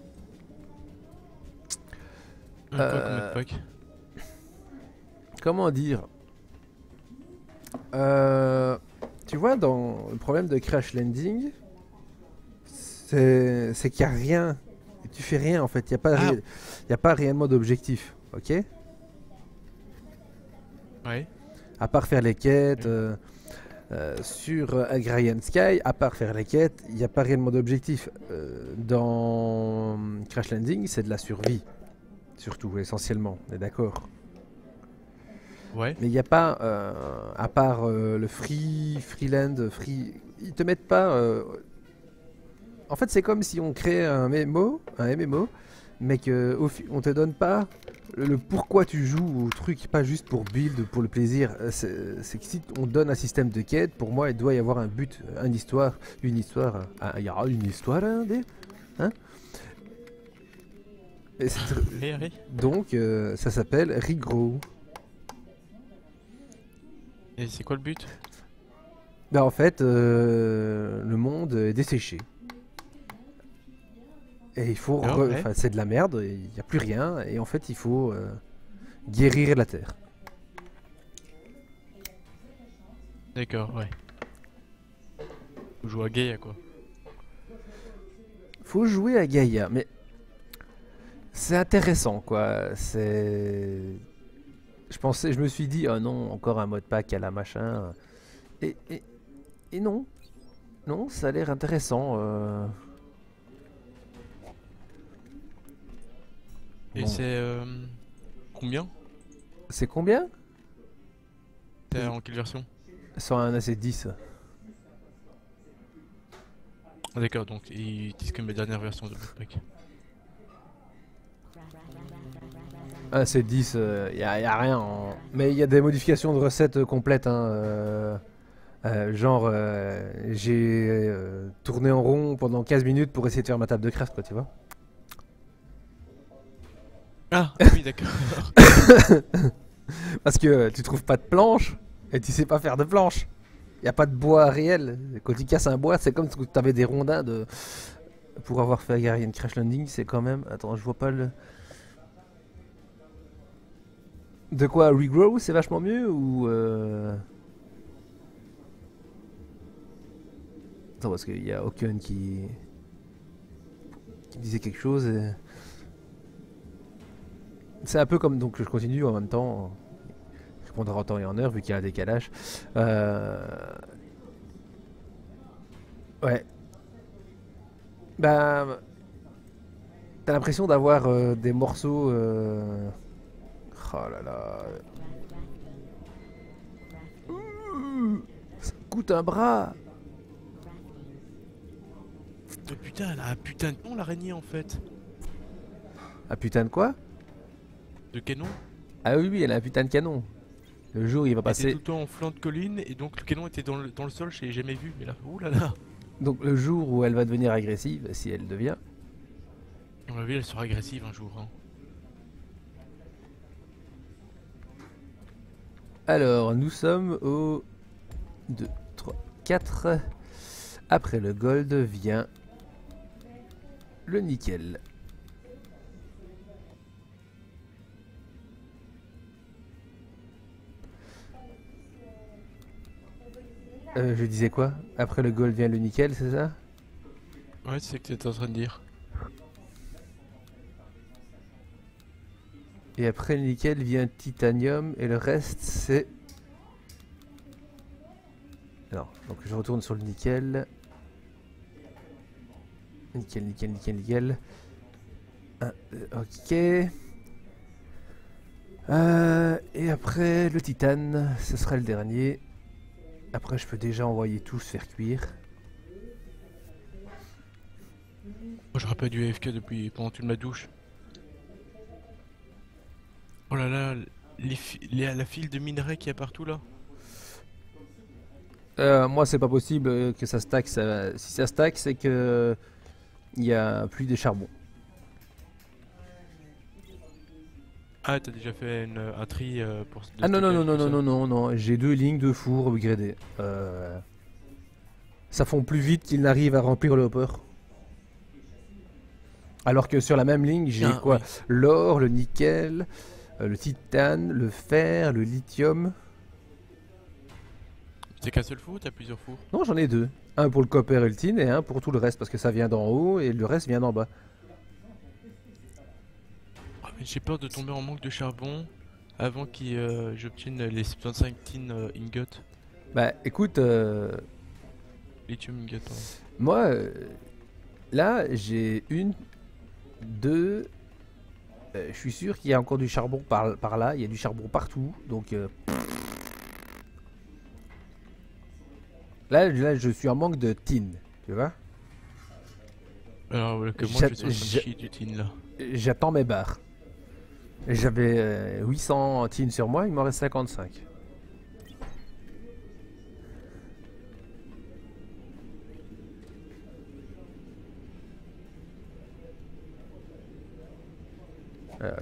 Quoi comme mode pack? Comment dire? Tu vois, dans le problème de crash landing, c'est qu'il n'y a rien. Tu fais rien en fait, il n'y a pas réellement d'objectif, ok? Ouais. À part faire les quêtes sur Agrarian Sky, à part faire les quêtes, il n'y a pas réellement d'objectif. Dans Crash Landing, c'est de la survie, surtout, essentiellement, on est d'accord? Ouais. Mais il n'y a pas, à part le Freeland, ils te mettent pas... En fait, c'est comme si on crée un MMO, mais on te donne pas le pourquoi tu joues au truc, pas juste pour build, pour le plaisir. C'est que si on donne un système de quête, pour moi, il doit y avoir un but, une histoire. Il y aura une histoire, hein? Et Allez. donc, ça s'appelle Regrow. Et c'est quoi le but? Ben, en fait, le monde est desséché. Et il faut... ouais. c'est de la merde, il n'y a plus rien. Et en fait, il faut guérir la terre. D'accord, ouais. Faut jouer à Gaia quoi. Faut jouer à Gaïa, mais... C'est intéressant, quoi. C'est... Je me suis dit, oh non, encore un mode pack à la machin. Et non. Non, ça a l'air intéressant. Et Bon. c'est combien? C'est combien? T'es en quelle version? Sur un AC10. Ah, d'accord, donc ils disent que mes dernières versions de mode pack. Un AC10, y a rien. Mais il y a des modifications de recettes complètes. Hein, genre, j'ai tourné en rond pendant 15 minutes pour essayer de faire ma table de craft, quoi, tu vois. Ah oui, d'accord. Parce que tu trouves pas de planche et tu sais pas faire de planche. Y a pas de bois réel. Quand tu casses un bois, c'est comme si tu avais des rondins de. Pour avoir fait Agrarian Crash Landing, c'est quand même. Attends, je vois pas le. De quoi Regrow, c'est vachement mieux ou. Attends, parce qu'il y a Oken qui disait quelque chose. C'est un peu comme. Donc je continue en même temps. Répondre en temps et en heure vu qu'il y a un décalage. Ouais. Bah. T'as l'impression d'avoir des morceaux. Oh là là. Ça me coûte un bras. Mais putain, elle a un putain de nom l'araignée en fait. Ah putain de quoi? De canon. Ah oui, oui, elle a un putain de canon. Le jour il va Elle était passer. tout le temps en flanc de colline et donc le canon était dans le sol, je l'ai jamais vu. Mais là, oulala. Donc le jour où elle va devenir agressive, si elle devient, À mon avis, elle sera agressive un jour. Hein. alors nous sommes au 2, 3, 4. Après le gold vient le nickel. Je disais quoi? Après le gold vient le nickel, c'est ça? Ouais, c'est ce que t'étais en train de dire. Et après le nickel vient titanium et le reste c'est... Alors, donc je retourne sur le nickel. Nickel, nickel, nickel, nickel. Ok. Et après le titane, ce sera le dernier. Après je peux déjà envoyer tout se faire cuire. Moi, j'aurais pas dû AFK depuis pendant toute ma douche. Oh là là, la file de minerais qu'il y a partout là. Moi c'est pas possible que ça stack. Si ça stack c'est que il y a plus de charbon. Ah, t'as déjà fait un tri pour Ah non non non non tout non ça. non non non, j'ai 2 lignes de four upgradées. Ça fond plus vite qu'il n'arrive à remplir le hopper. Alors que sur la même ligne j'ai Ah, quoi? oui. L'or, le nickel, le titane, le fer, le lithium. C'est qu'un seul four ou t'as plusieurs fours? Non j'en ai 2. Un pour le copper et le tin et un pour tout le reste parce que ça vient d'en haut et le reste vient d'en bas. Ah, mais j'ai peur de tomber en manque de charbon avant que j'obtienne les 75 tin ingots. Bah écoute, Lithium ingot, pardon. moi là j'ai une, deux, je suis sûr qu'il y a encore du charbon par là, il y a du charbon partout, donc là je suis en manque de tin, tu vois. Alors que moi J'a- je suis en train de j'a- chier du tin là. J'attends mes barres. J'avais 800 tin sur moi, il m'en reste 55.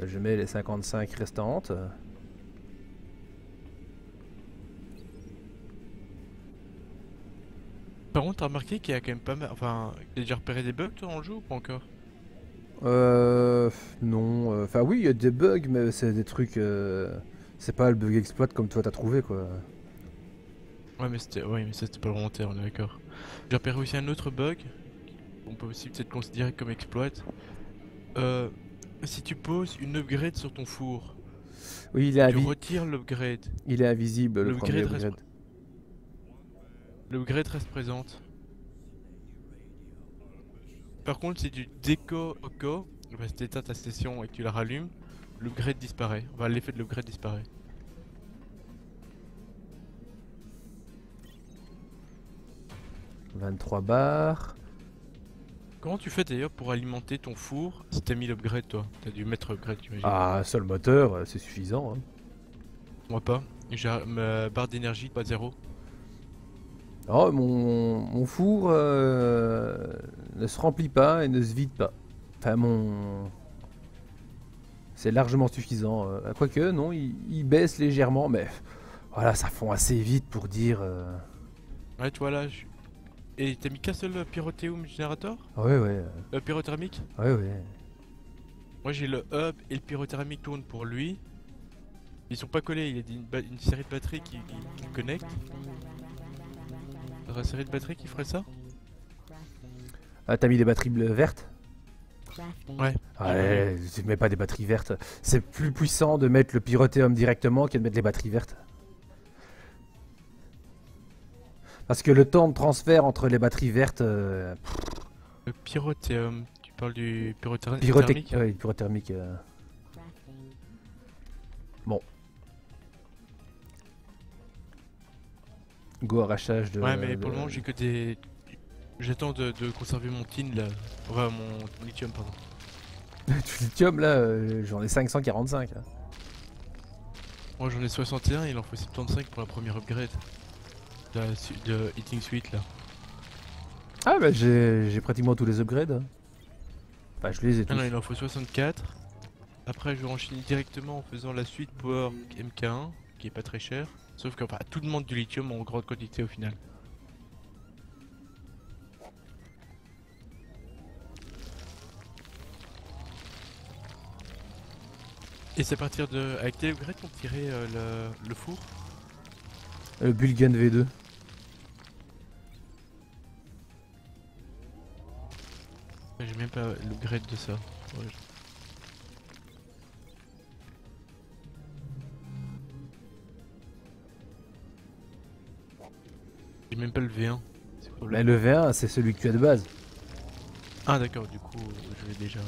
Je mets les 55 restantes. Par contre, t'as remarqué qu'il y a quand même pas mal. Enfin, t'as déjà repéré des bugs toi dans le jeu ou pas encore? Non. Enfin, oui, il y a des bugs, mais c'est des trucs. C'est pas le bug exploit comme toi t'as trouvé, quoi. Ouais, mais c'était pas volontaire, on est d'accord. J'ai repéré aussi un autre bug, qu'on peut aussi peut-être considérer comme exploit. Si tu poses une upgrade sur ton four, Oui, il est, tu retires l'upgrade. il est invisible, le premier L'upgrade reste, upgrade. l'upgrade reste présente. Par contre, si tu déco Oko, bah, si tu éteins ta session et que tu la rallumes, l'upgrade disparaît. Enfin, l'effet de l'upgrade disparaît. « 23 barres. Comment tu fais d'ailleurs pour alimenter ton four si t'as mis l'upgrade toi? T'as dû mettre upgrade, j'imagine. Ah, seul moteur, c'est suffisant. Hein. Moi pas. J'ai ma barre d'énergie pas zéro. Oh, mon four ne se remplit pas et ne se vide pas. Enfin, c'est largement suffisant. Quoique, non, il baisse légèrement, mais voilà, ça fond assez vite pour dire. Ouais, tu vois là. Et t'as mis qu'un seul pyrothéum générateur? Ouais, ouais, Pyrothermique? ouais, ouais. Moi j'ai le hub et le pyrothermique tourne pour lui. Ils sont pas collés, il y a une série de batteries qui le connectent. Une série de batteries qui ferait ça? Ah, t'as mis des batteries vertes? Ouais. Ouais, tu mets pas des batteries vertes. C'est plus puissant de mettre le pyrothéum directement que de mettre les batteries vertes. Parce que le temps de transfert entre les batteries vertes. Le pyrothéum, tu parles du pyrothermique? Ouais, pyrothermique. Bon. Go arrachage de. Ouais, mais pour le moment j'ai que des. J'attends de conserver mon tin là. Enfin, mon lithium, pardon. Du lithium là, j'en ai 545. Là. Moi j'en ai 61, il en faut 75 pour la première upgrade. De Eating Suite là. Ah bah j'ai pratiquement tous les upgrades, hein. Enfin je les ai Ah tous. non, il en faut 64. Après, je enchaîner directement en faisant la suite Power MK1, qui est pas très cher. Sauf que enfin, tout demande du lithium en grande quantité au final. Et c'est à partir de. Avec quel upgrade qu'on tirait le four? Le Bulgan V2. J'ai même pas l'upgrade de ça. Ouais, j'ai même pas le V1. C'est quoi Bah, le V1 c'est celui que tu as de base. Ah d'accord, du coup, je l'ai déjà.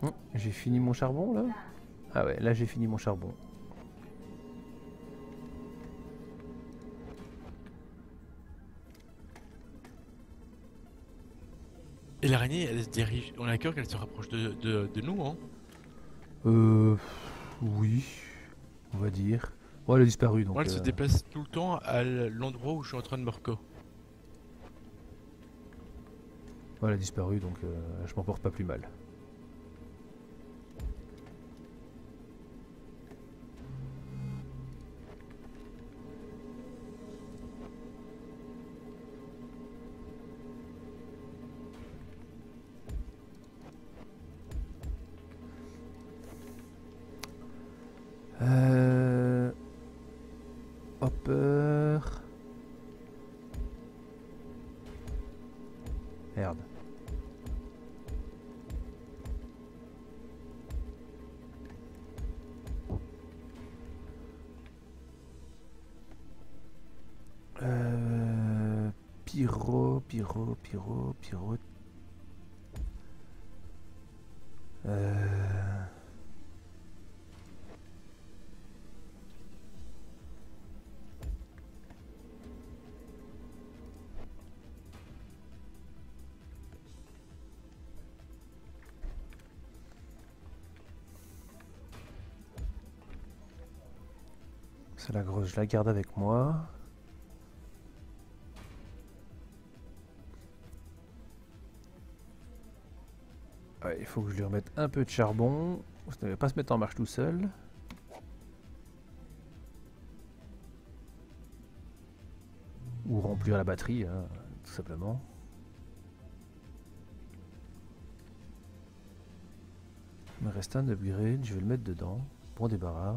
Ouais. J'ai fini mon charbon là. Ah ouais, là j'ai fini mon charbon. Et l'araignée, elle se dirige. On a cœur qu'elle se rapproche de nous, hein. Euh... Oui, on va dire. Bon, elle a disparu Moi, donc... elle se déplace tout le temps à l'endroit où je suis en train de me reco. ouais, elle a disparu donc je m'en porte pas plus mal. Hopper. Merde. Pyro. Euh... C'est la grosse, je la garde avec moi. Ouais, il faut que je lui remette un peu de charbon. Ça ne va pas se mettre en marche tout seul. Ou remplir la batterie, hein, tout simplement. Il me reste un upgrade, je vais le mettre dedans. Bon débarras.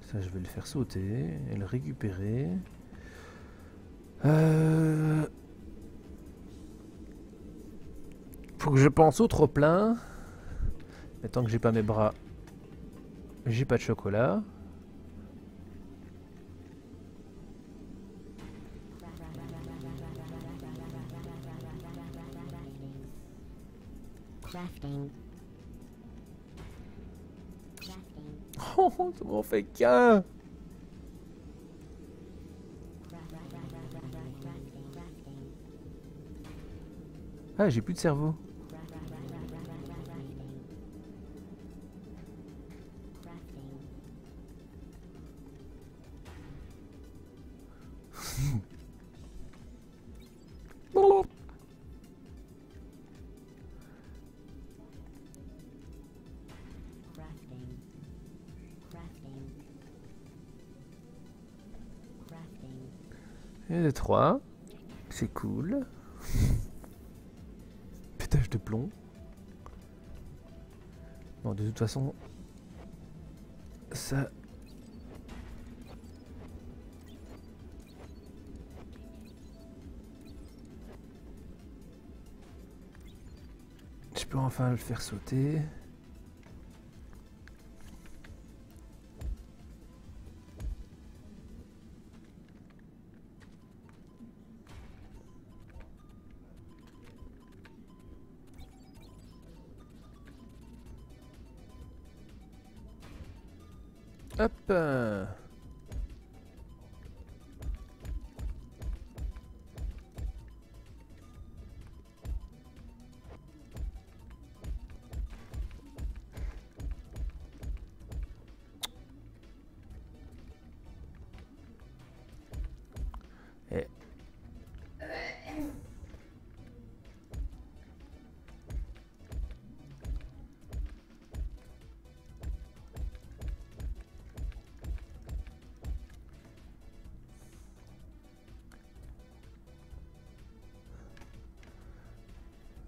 Ça, je vais le faire sauter et le récupérer. Faut que je pense au trop plein. Mais tant que j'ai pas mes bras, j'ai pas de chocolat. Crafting. Crafting. Oh, ça m'en fait qu'un. Ah, j'ai plus de cerveau. Et les trois, c'est cool. Pétage de plomb. Bon, de toute façon, ça... Je peux enfin le faire sauter. Hop. Et...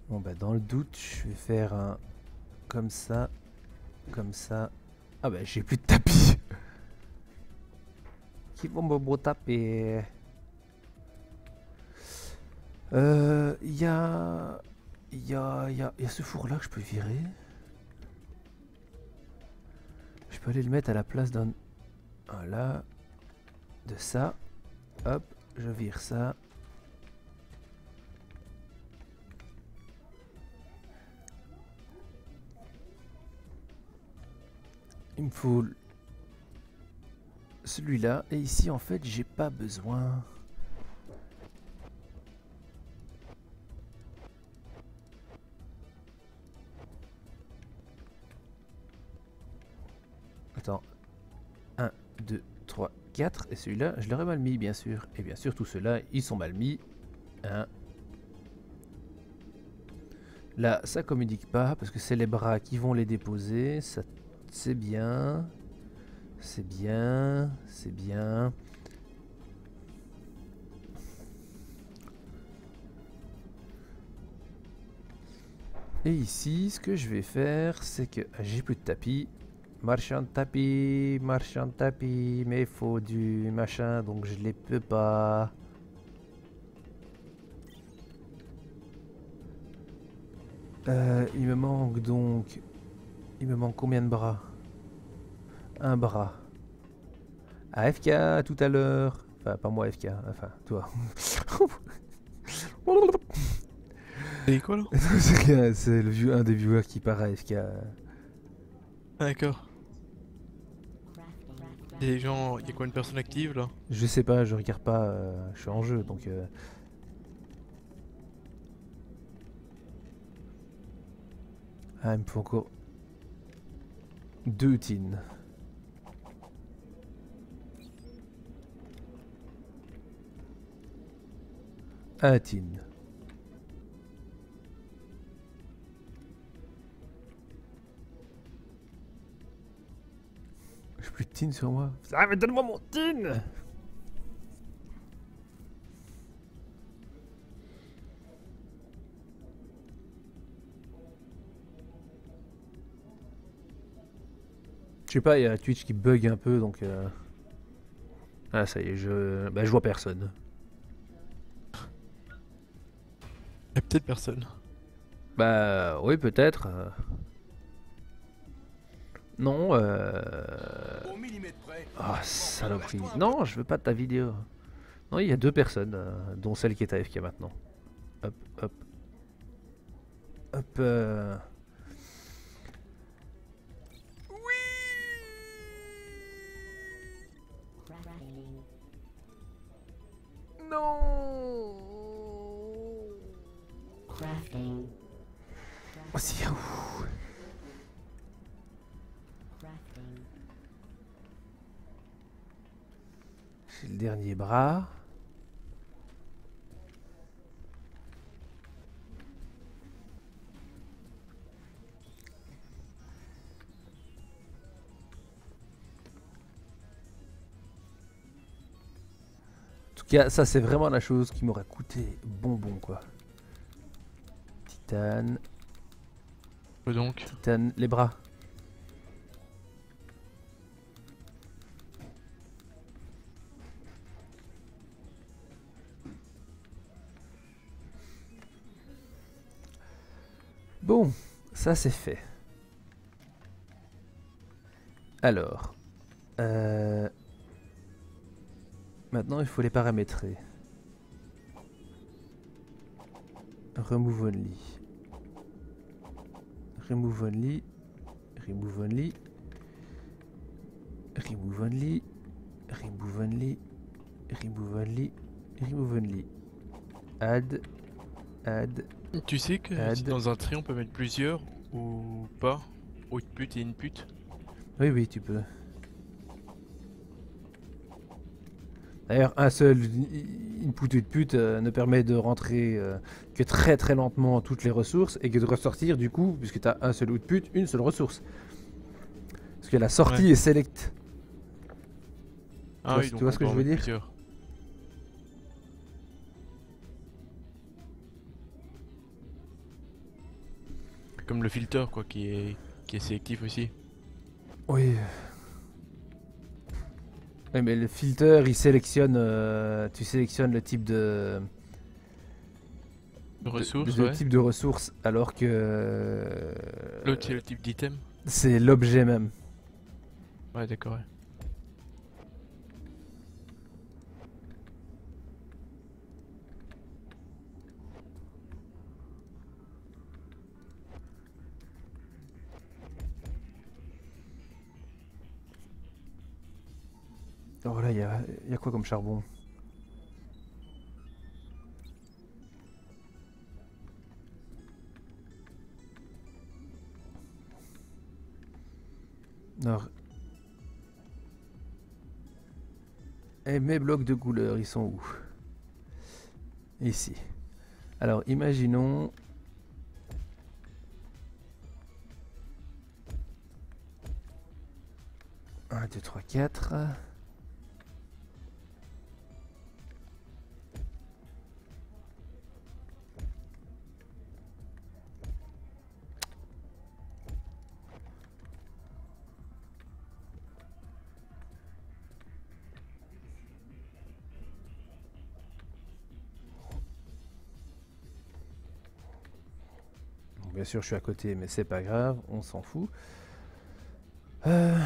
Bon bah dans le doute, je vais faire un comme ça, comme ça. Ah bah j'ai plus de tapis. Qui vont me beau taper. Il y a ce four là que je peux virer. Je peux aller le mettre à la place d'un... Voilà. De ça. Hop, je vire ça. Il me faut celui-là. Et ici, en fait, j'ai pas besoin. Attends. 1, 2, 3, 4. Et celui-là, je l'aurais mal mis, bien sûr. Et bien sûr, tous ceux-là, ils sont mal mis. Hein. Là, ça communique pas, parce que c'est les bras qui vont les déposer. Ça, c'est bien. C'est bien. C'est bien. Et ici, ce que je vais faire, c'est que j'ai plus de tapis. Marchand de tapis, mais il faut du machin, donc je les peux pas. Il me manque donc... Il me manque combien de bras? Un bras. AFK tout à l'heure. Enfin, pas moi AFK, enfin, toi. C'est quoi là? C'est rien, c'est un des viewers qui part AFK. Ah, d'accord. Il y a des gens, il y a quoi, une personne active là? Je sais pas, je regarde pas, je suis en jeu donc... Ah, il me faut encore 2 tines. Un tin. J'ai plus de tin sur moi. Ah mais donne-moi mon tin. Je sais pas, il y a Twitch qui bug un peu donc... Ah ça y est, je vois personne. Il y a peut-être personne. Bah oui peut-être. Non Ah saloperie. Non, je veux pas de ta vidéo. Non, il y a 2 personnes, dont celle qui est AFK maintenant. Hop, hop. Hop. Crafting. Non. Crafting. Oh, c'est où? Crafting. J'ai le dernier bras. En tout cas, ça c'est vraiment la chose qui m'aurait coûté bonbon quoi. titane, Donc, titane, les bras. Bon, ça c'est fait. Alors, maintenant il faut les paramétrer. Remove only. Remove only. Remove only. Remove only. Remove only. Remove only. Remove only. Add. Add. tu sais que si Add. dans un trait on peut mettre plusieurs ou pas? Output et input. Oui, oui, tu peux. D'ailleurs, un seul input-output ne permet de rentrer que très très lentement toutes les ressources et que de ressortir du coup, puisque tu as un seul output, une seule ressource. Parce que la sortie Ouais. est select. Ah vois- oui, tu donc vois on ce que peut je en veux mettre dire? plusieurs. Comme le filter quoi qui est sélectif aussi. Oui. Oui, mais le filter, il sélectionne, tu sélectionnes le type Ressources, de ouais. type de ressource, alors que L'autre c'est le type d'item. c'est l'objet même. Ouais, d'accord, ouais. Alors là, il y a quoi comme charbon? Alors, et mes blocs de couleur, ils sont où? Ici. Alors, imaginons... Un, 2, 3, 4. Bon, bien sûr, je suis à côté, mais c'est pas grave, on s'en fout. Euh,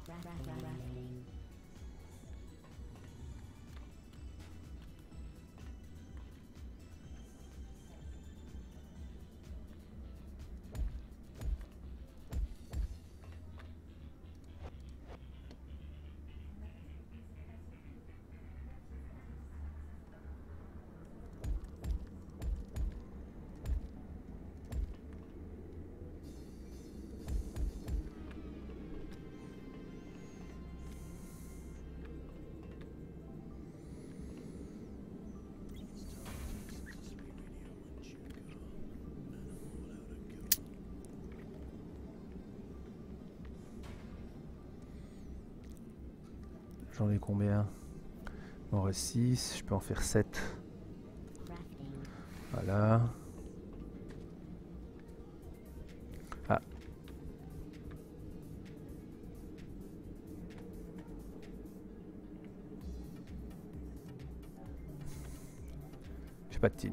Crafting. J'en ai combien? Il m'en reste 6, je peux en faire 7. Crafting. Voilà. Ah. J'ai pas de tin.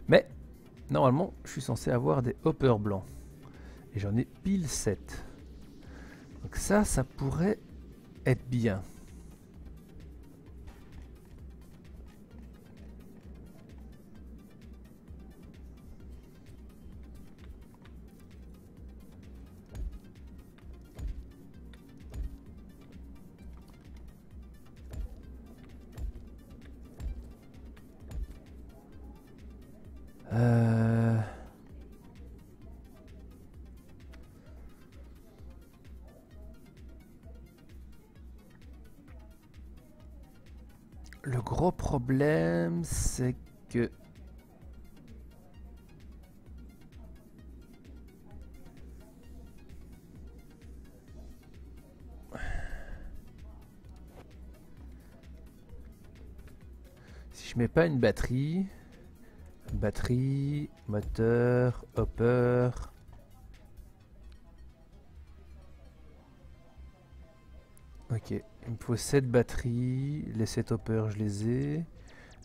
Mais, normalement, je suis censé avoir des hoppers blancs. Et j'en ai pile 7. Donc ça pourrait être bien. Euh... Le gros problème, c'est que... Si je mets pas une batterie, moteur, hopper... Ok, il me faut 7 batteries, les 7 hoppers je les ai,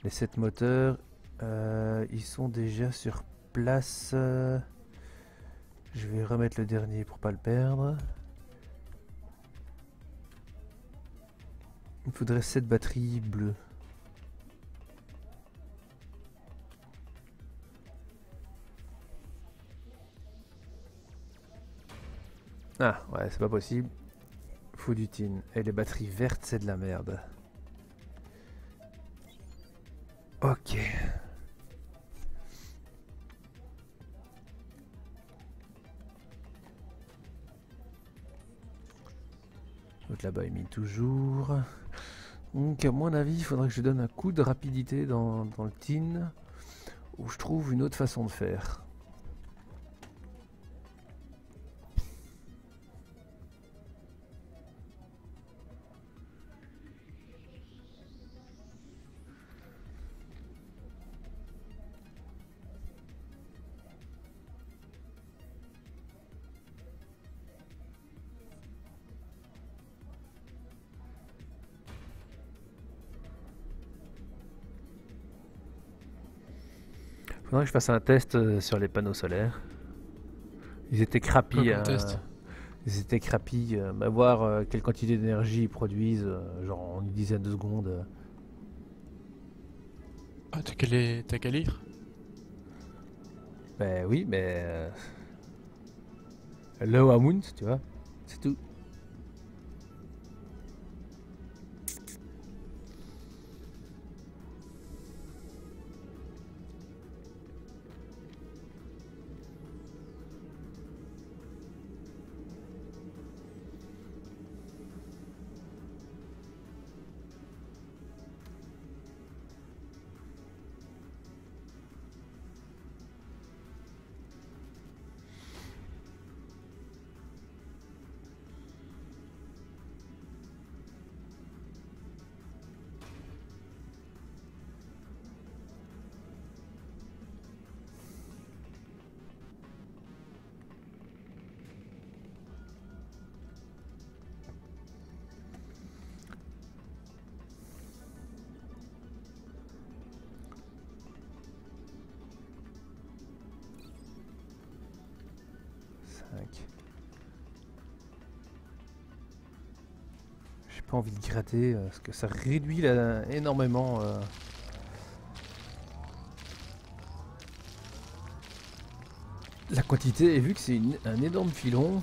les 7 moteurs, ils sont déjà sur place. Je vais remettre le dernier pour pas le perdre. Il me faudrait 7 batteries bleues. Ah ouais, c'est pas possible. Faut du tin. Et les batteries vertes, c'est de la merde. Ok. L'autre là-bas, il mine toujours. Donc, à mon avis, il faudrait que je donne un coup de rapidité dans le tin. Où je trouve une autre façon de faire. Faudrait que je fasse un test sur les panneaux solaires. Ils étaient crapis. Quoi comme test? Ils étaient crapis. Voir quelle quantité d'énergie ils produisent, genre en une dizaine de secondes. Ah, t'as qu'à lire? Ben oui, mais low amount, tu vois, c'est tout. J'ai pas envie de gratter parce que ça réduit énormément la quantité. Et vu que c'est un énorme filon,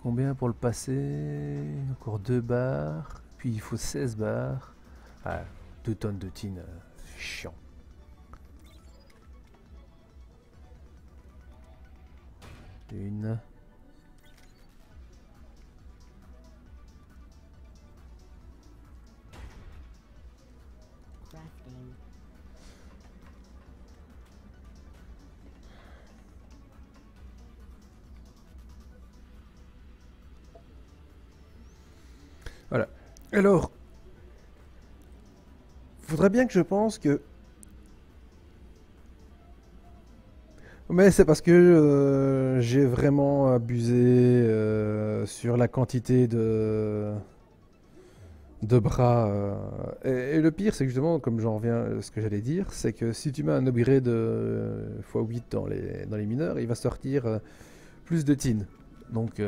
combien pour le passer? Encore 2 barres, puis il faut 16 barres. Ah, 2 tonnes de tin, c'est chiant. Une. Crafting. Voilà. Alors, faudrait bien que je pense que... Mais c'est parce que j'ai vraiment abusé sur la quantité de bras. Et le pire, c'est que justement, comme j'en reviens à ce que j'allais dire, c'est que si tu mets un upgrade x8 dans les mineurs, il va sortir plus de tin. Donc,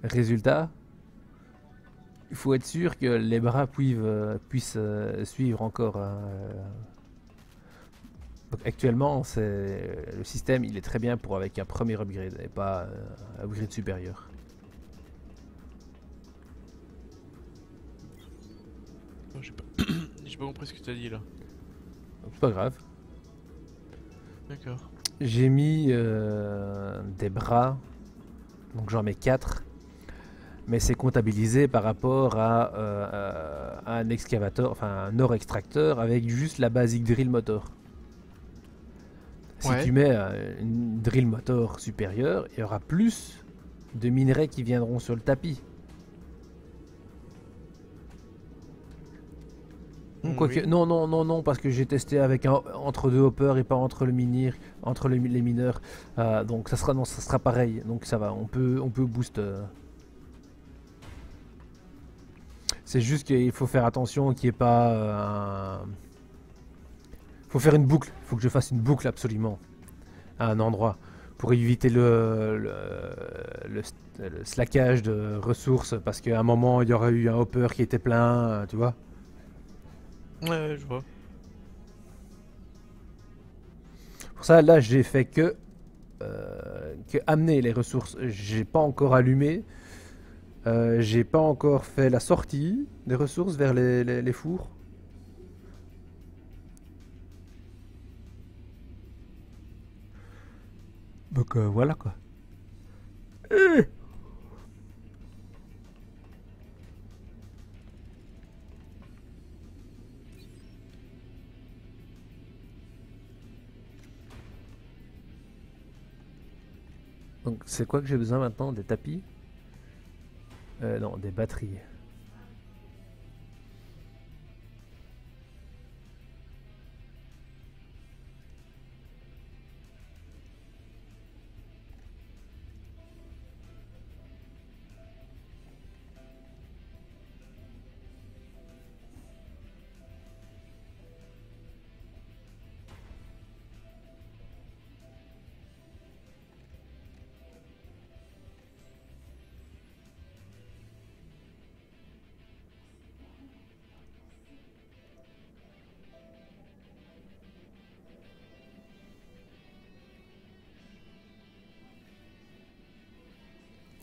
résultat, il faut être sûr que les bras puissent suivre encore Donc actuellement, le système, il est très bien pour avec un premier upgrade et pas un upgrade supérieur. Oh, j'ai pas... j'ai pas compris ce que t'as dit là. Donc c'est pas grave. D'accord. J'ai mis des bras, donc j'en mets 4, mais c'est comptabilisé par rapport à un excavateur, enfin un ore extracteur avec juste la basic drill motor. Si Ouais. tu mets une drill motor supérieure, il y aura plus de minerais qui viendront sur le tapis. Quoique, Oui. non, non, non, non, parce que j'ai testé avec entre deux hoppers et pas entre les mineurs. Donc ça sera, non, ça sera pareil. Donc ça va, on peut boost. C'est juste qu'il faut faire attention qu'il n'y ait pas faut faire une boucle. Il faut que je fasse une boucle absolument à un endroit pour éviter le slackage de ressources parce qu'à un moment il y aurait eu un hopper qui était plein, tu vois. Ouais, je vois. Pour ça, là, j'ai fait que amener les ressources. J'ai pas encore allumé. J'ai pas encore fait la sortie des ressources vers les fours. Donc voilà quoi. Donc c'est quoi que j'ai besoin maintenant? Des tapis? Non, des batteries.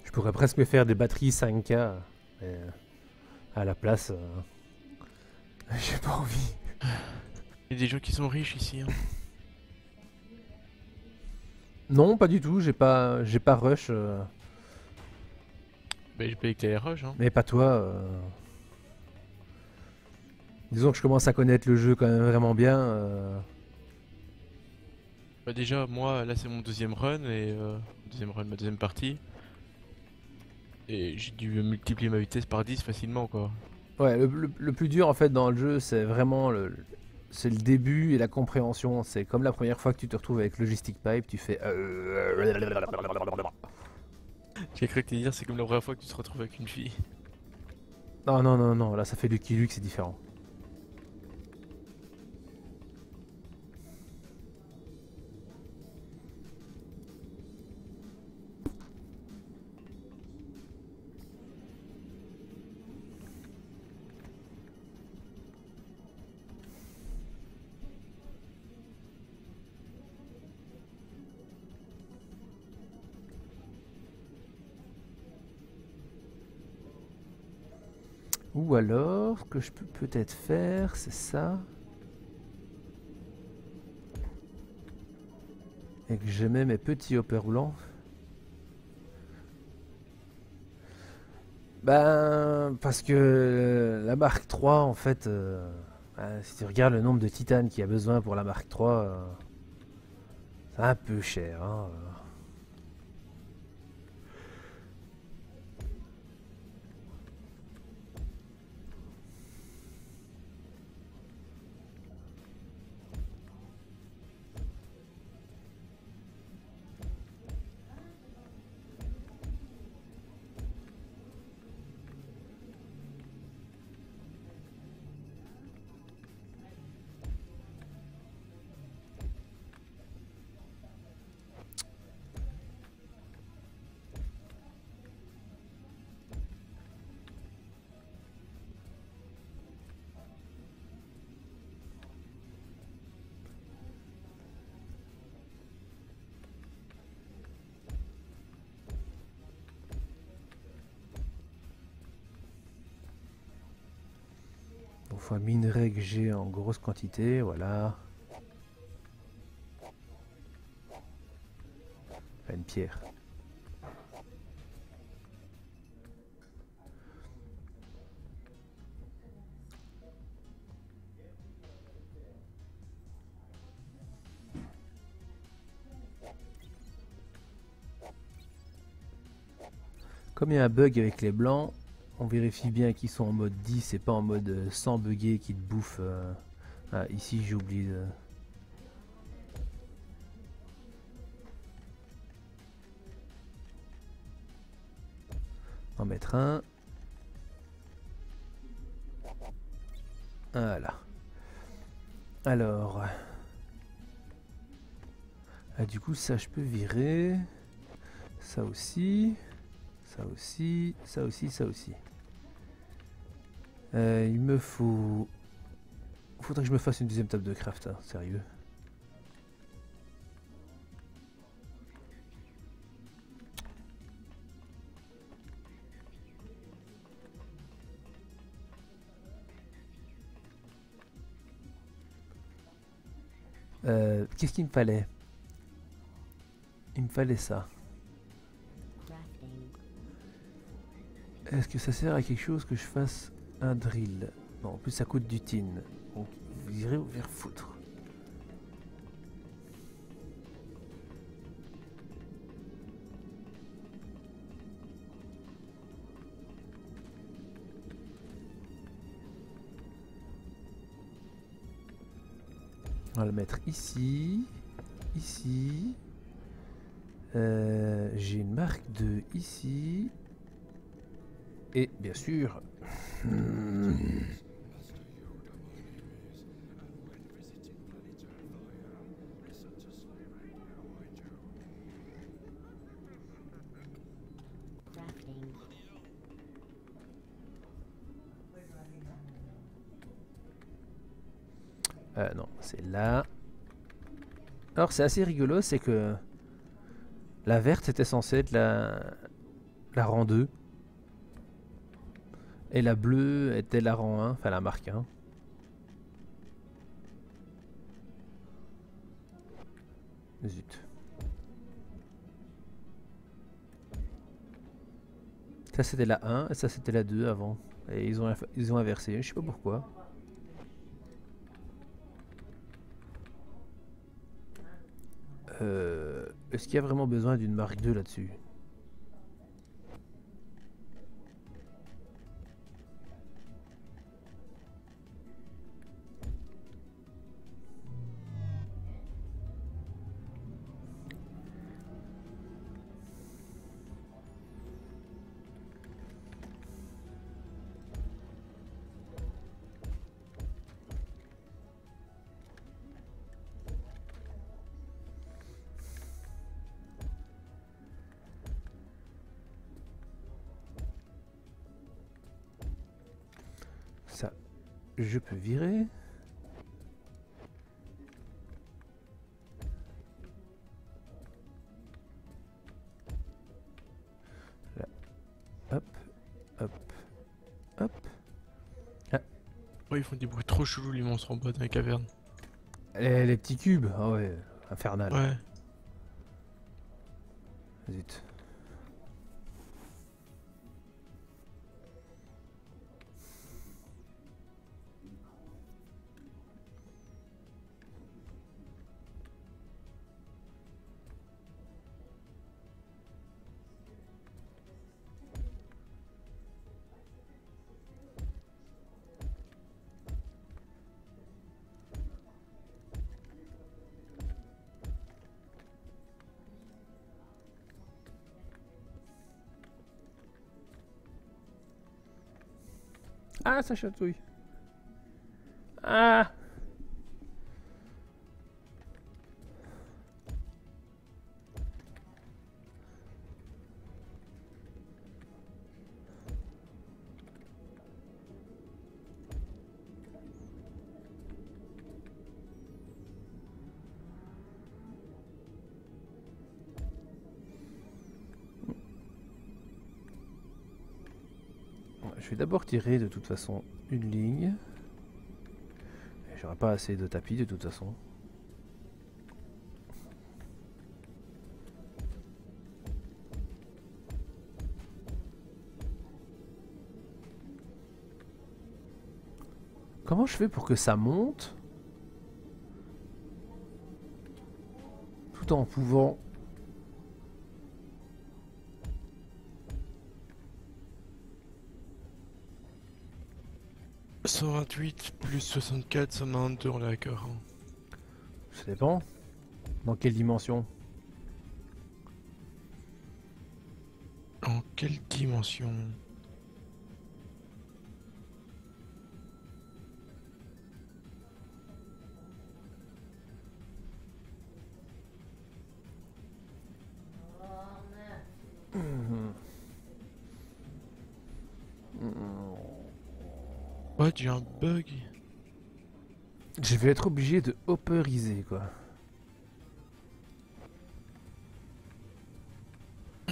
Je pourrais presque me faire des batteries 5K mais, à la place. J'ai pas envie. Il y a des gens qui sont riches ici. Hein. Non, pas du tout. J'ai pas rush. Bah, j'ai payé que t'as les rushs, hein. Mais pas toi. Disons que je commence à connaître le jeu quand même vraiment bien. Bah, déjà, moi, là, c'est mon deuxième run et deuxième run, ma deuxième partie. Et j'ai dû multiplier ma vitesse par 10 facilement, quoi. Ouais, le plus dur en fait dans le jeu, c'est vraiment c'est le début et la compréhension. C'est comme la première fois que tu te retrouves avec Logistic Pipe, tu fais. J'ai cru que t'allais dire, c'est comme la première fois que tu te retrouves avec une fille. Non, non, non, non, là ça fait du Luke, c'est différent. Ou alors, ce que je peux peut-être faire, c'est ça. Et que je mets mes petits hoppers roulants. Ben, parce que la Mark 3, en fait, si tu regardes le nombre de titane qu'il y a besoin pour la Mark 3, c'est un peu cher. Hein. Donc faut un minerai que j'ai en grosse quantité, voilà. Enfin, une pierre. Comme il y a un bug avec les blancs, on vérifie bien qu'ils sont en mode 10 et pas en mode sans bugger qui te bouffe. Ah, ici j'ai oublié de... en mettre un. Voilà. Alors... ah, du coup ça je peux virer. Ça aussi. Ça aussi. Ça aussi. Ça aussi. Il me faut... faudrait que je me fasse une deuxième table de craft, hein, sérieux. Qu'est-ce qu'il me fallait? Il me fallait ça. Crafting. Est-ce que ça sert à quelque chose que je fasse un drill? Non, en plus ça coûte du tin. Donc vous irez vous faire foutre. On va le mettre ici. Ici. J'ai une marque de ici. Et bien sûr... Crafting. non, c'est là. Alors c'est assez rigolo, c'est que la verte était censée être la rang 2. Et la bleue était la rang 1, enfin la marque 1. Zut. Ça c'était la 1 et ça c'était la 2 avant. Et ils ont inversé, je sais pas pourquoi. Est-ce qu'il y a vraiment besoin d'une marque 2 là-dessus? Ça, je peux virer. Là. Hop, hop, hop. Oh, ils font des bruits trop chelous, les monstres en bas dans la caverne. Les petits cubes, ah ouais, infernal. Ouais. Zut. Ah, ça chatouille. Ah. Je vais d'abord tirer de toute façon une ligne. j'aurai pas assez de tapis de toute façon. Comment je fais pour que ça monte tout en pouvant... 128 plus 64, 192, on est d'accord. Hein. Ça dépend. Dans quelle dimension? En quelle dimension? Ouais, j'ai un bug. Je vais être obligé de hopperiser quoi.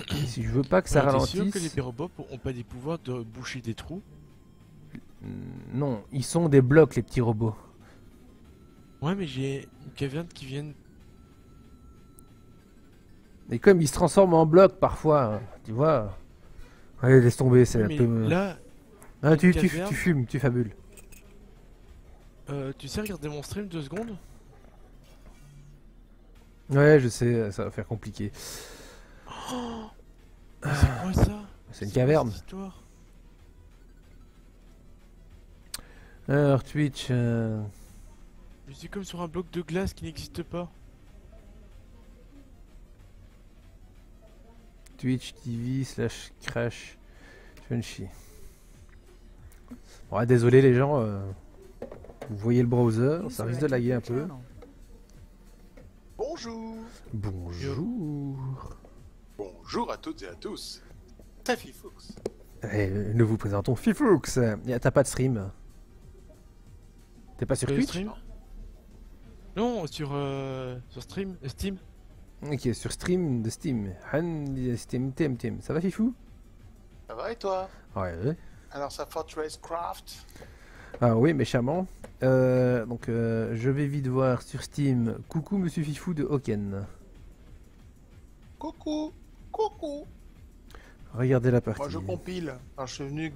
Si je veux pas que ça Alors, t'es sûr que les ralentisse... petits robots ont pas des pouvoirs de boucher des trous? Non, ils sont des blocs les petits robots. Ouais, mais j'ai une caverne qui vient. Et comme ils se transforment en blocs parfois, tu vois... Allez, laisse tomber, c'est Oui, un mais peu... là, Ah, tu caverne. fumes, tu fabules. Tu sais regarder mon stream 2 secondes? Ouais, je sais, ça va faire compliqué. Mais c'est quoi ça? C'est une quoi caverne. cette histoire? Alors, Twitch... Je suis comme sur un bloc de glace qui n'existe pas. Twitch TV / Crash Chunchy. Bon, désolé les gens, vous voyez le browser, ça risque de laguer un peu. Bonjour. Bonjour. Bonjour à toutes et à tous. C'est Fifoux. Et nous vous présentons Fifoux. T'as pas de stream? T'es pas sur Twitch? Stream? Non, sur Steam. Ok, sur stream de Steam. Steam. Ça va Fifou? Ça va et toi? Ouais. Alors ça Fortress Craft. Ah oui, méchamment. Je vais vite voir sur Steam. Coucou Monsieur Fifou de Hoken. Coucou. Regardez la partie. Moi je compile. Alors je suis venu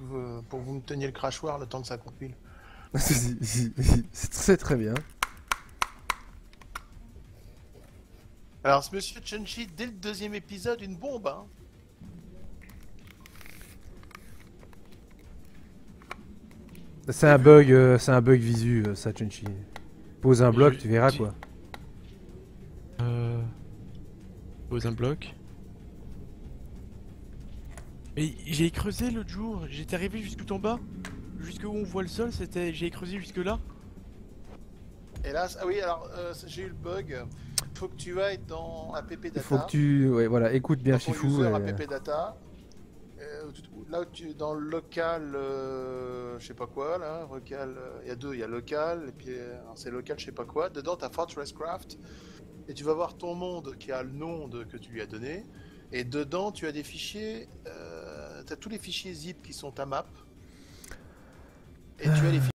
pour que vous me teniez le crachoir le temps que ça compile. C'est très bien. Alors ce monsieur Chunchi, dès le 2e épisode, une bombe hein. C'est un bug visu, ça Chunchi. Pose un bloc, tu verras quoi. Pose un bloc. Mais j'ai creusé l'autre jour, j'étais arrivé jusqu'où en bas. Jusqu'où on voit le sol, j'ai creusé jusque là. Hélas, ah oui alors j'ai eu le bug. Faut que tu ailles dans app data. Faut que tu... Ouais, voilà, écoute bien dans ton Fifou. user app data. Là où tu dans le local, je sais pas quoi là, local, il y a deux, il y a local et puis c'est local je sais pas quoi. Dedans t'as Fortress Craft et tu vas voir ton monde qui a le nom que tu lui as donné et dedans tu as des fichiers, t'as tous les fichiers zip qui sont ta map et tu as les fichiers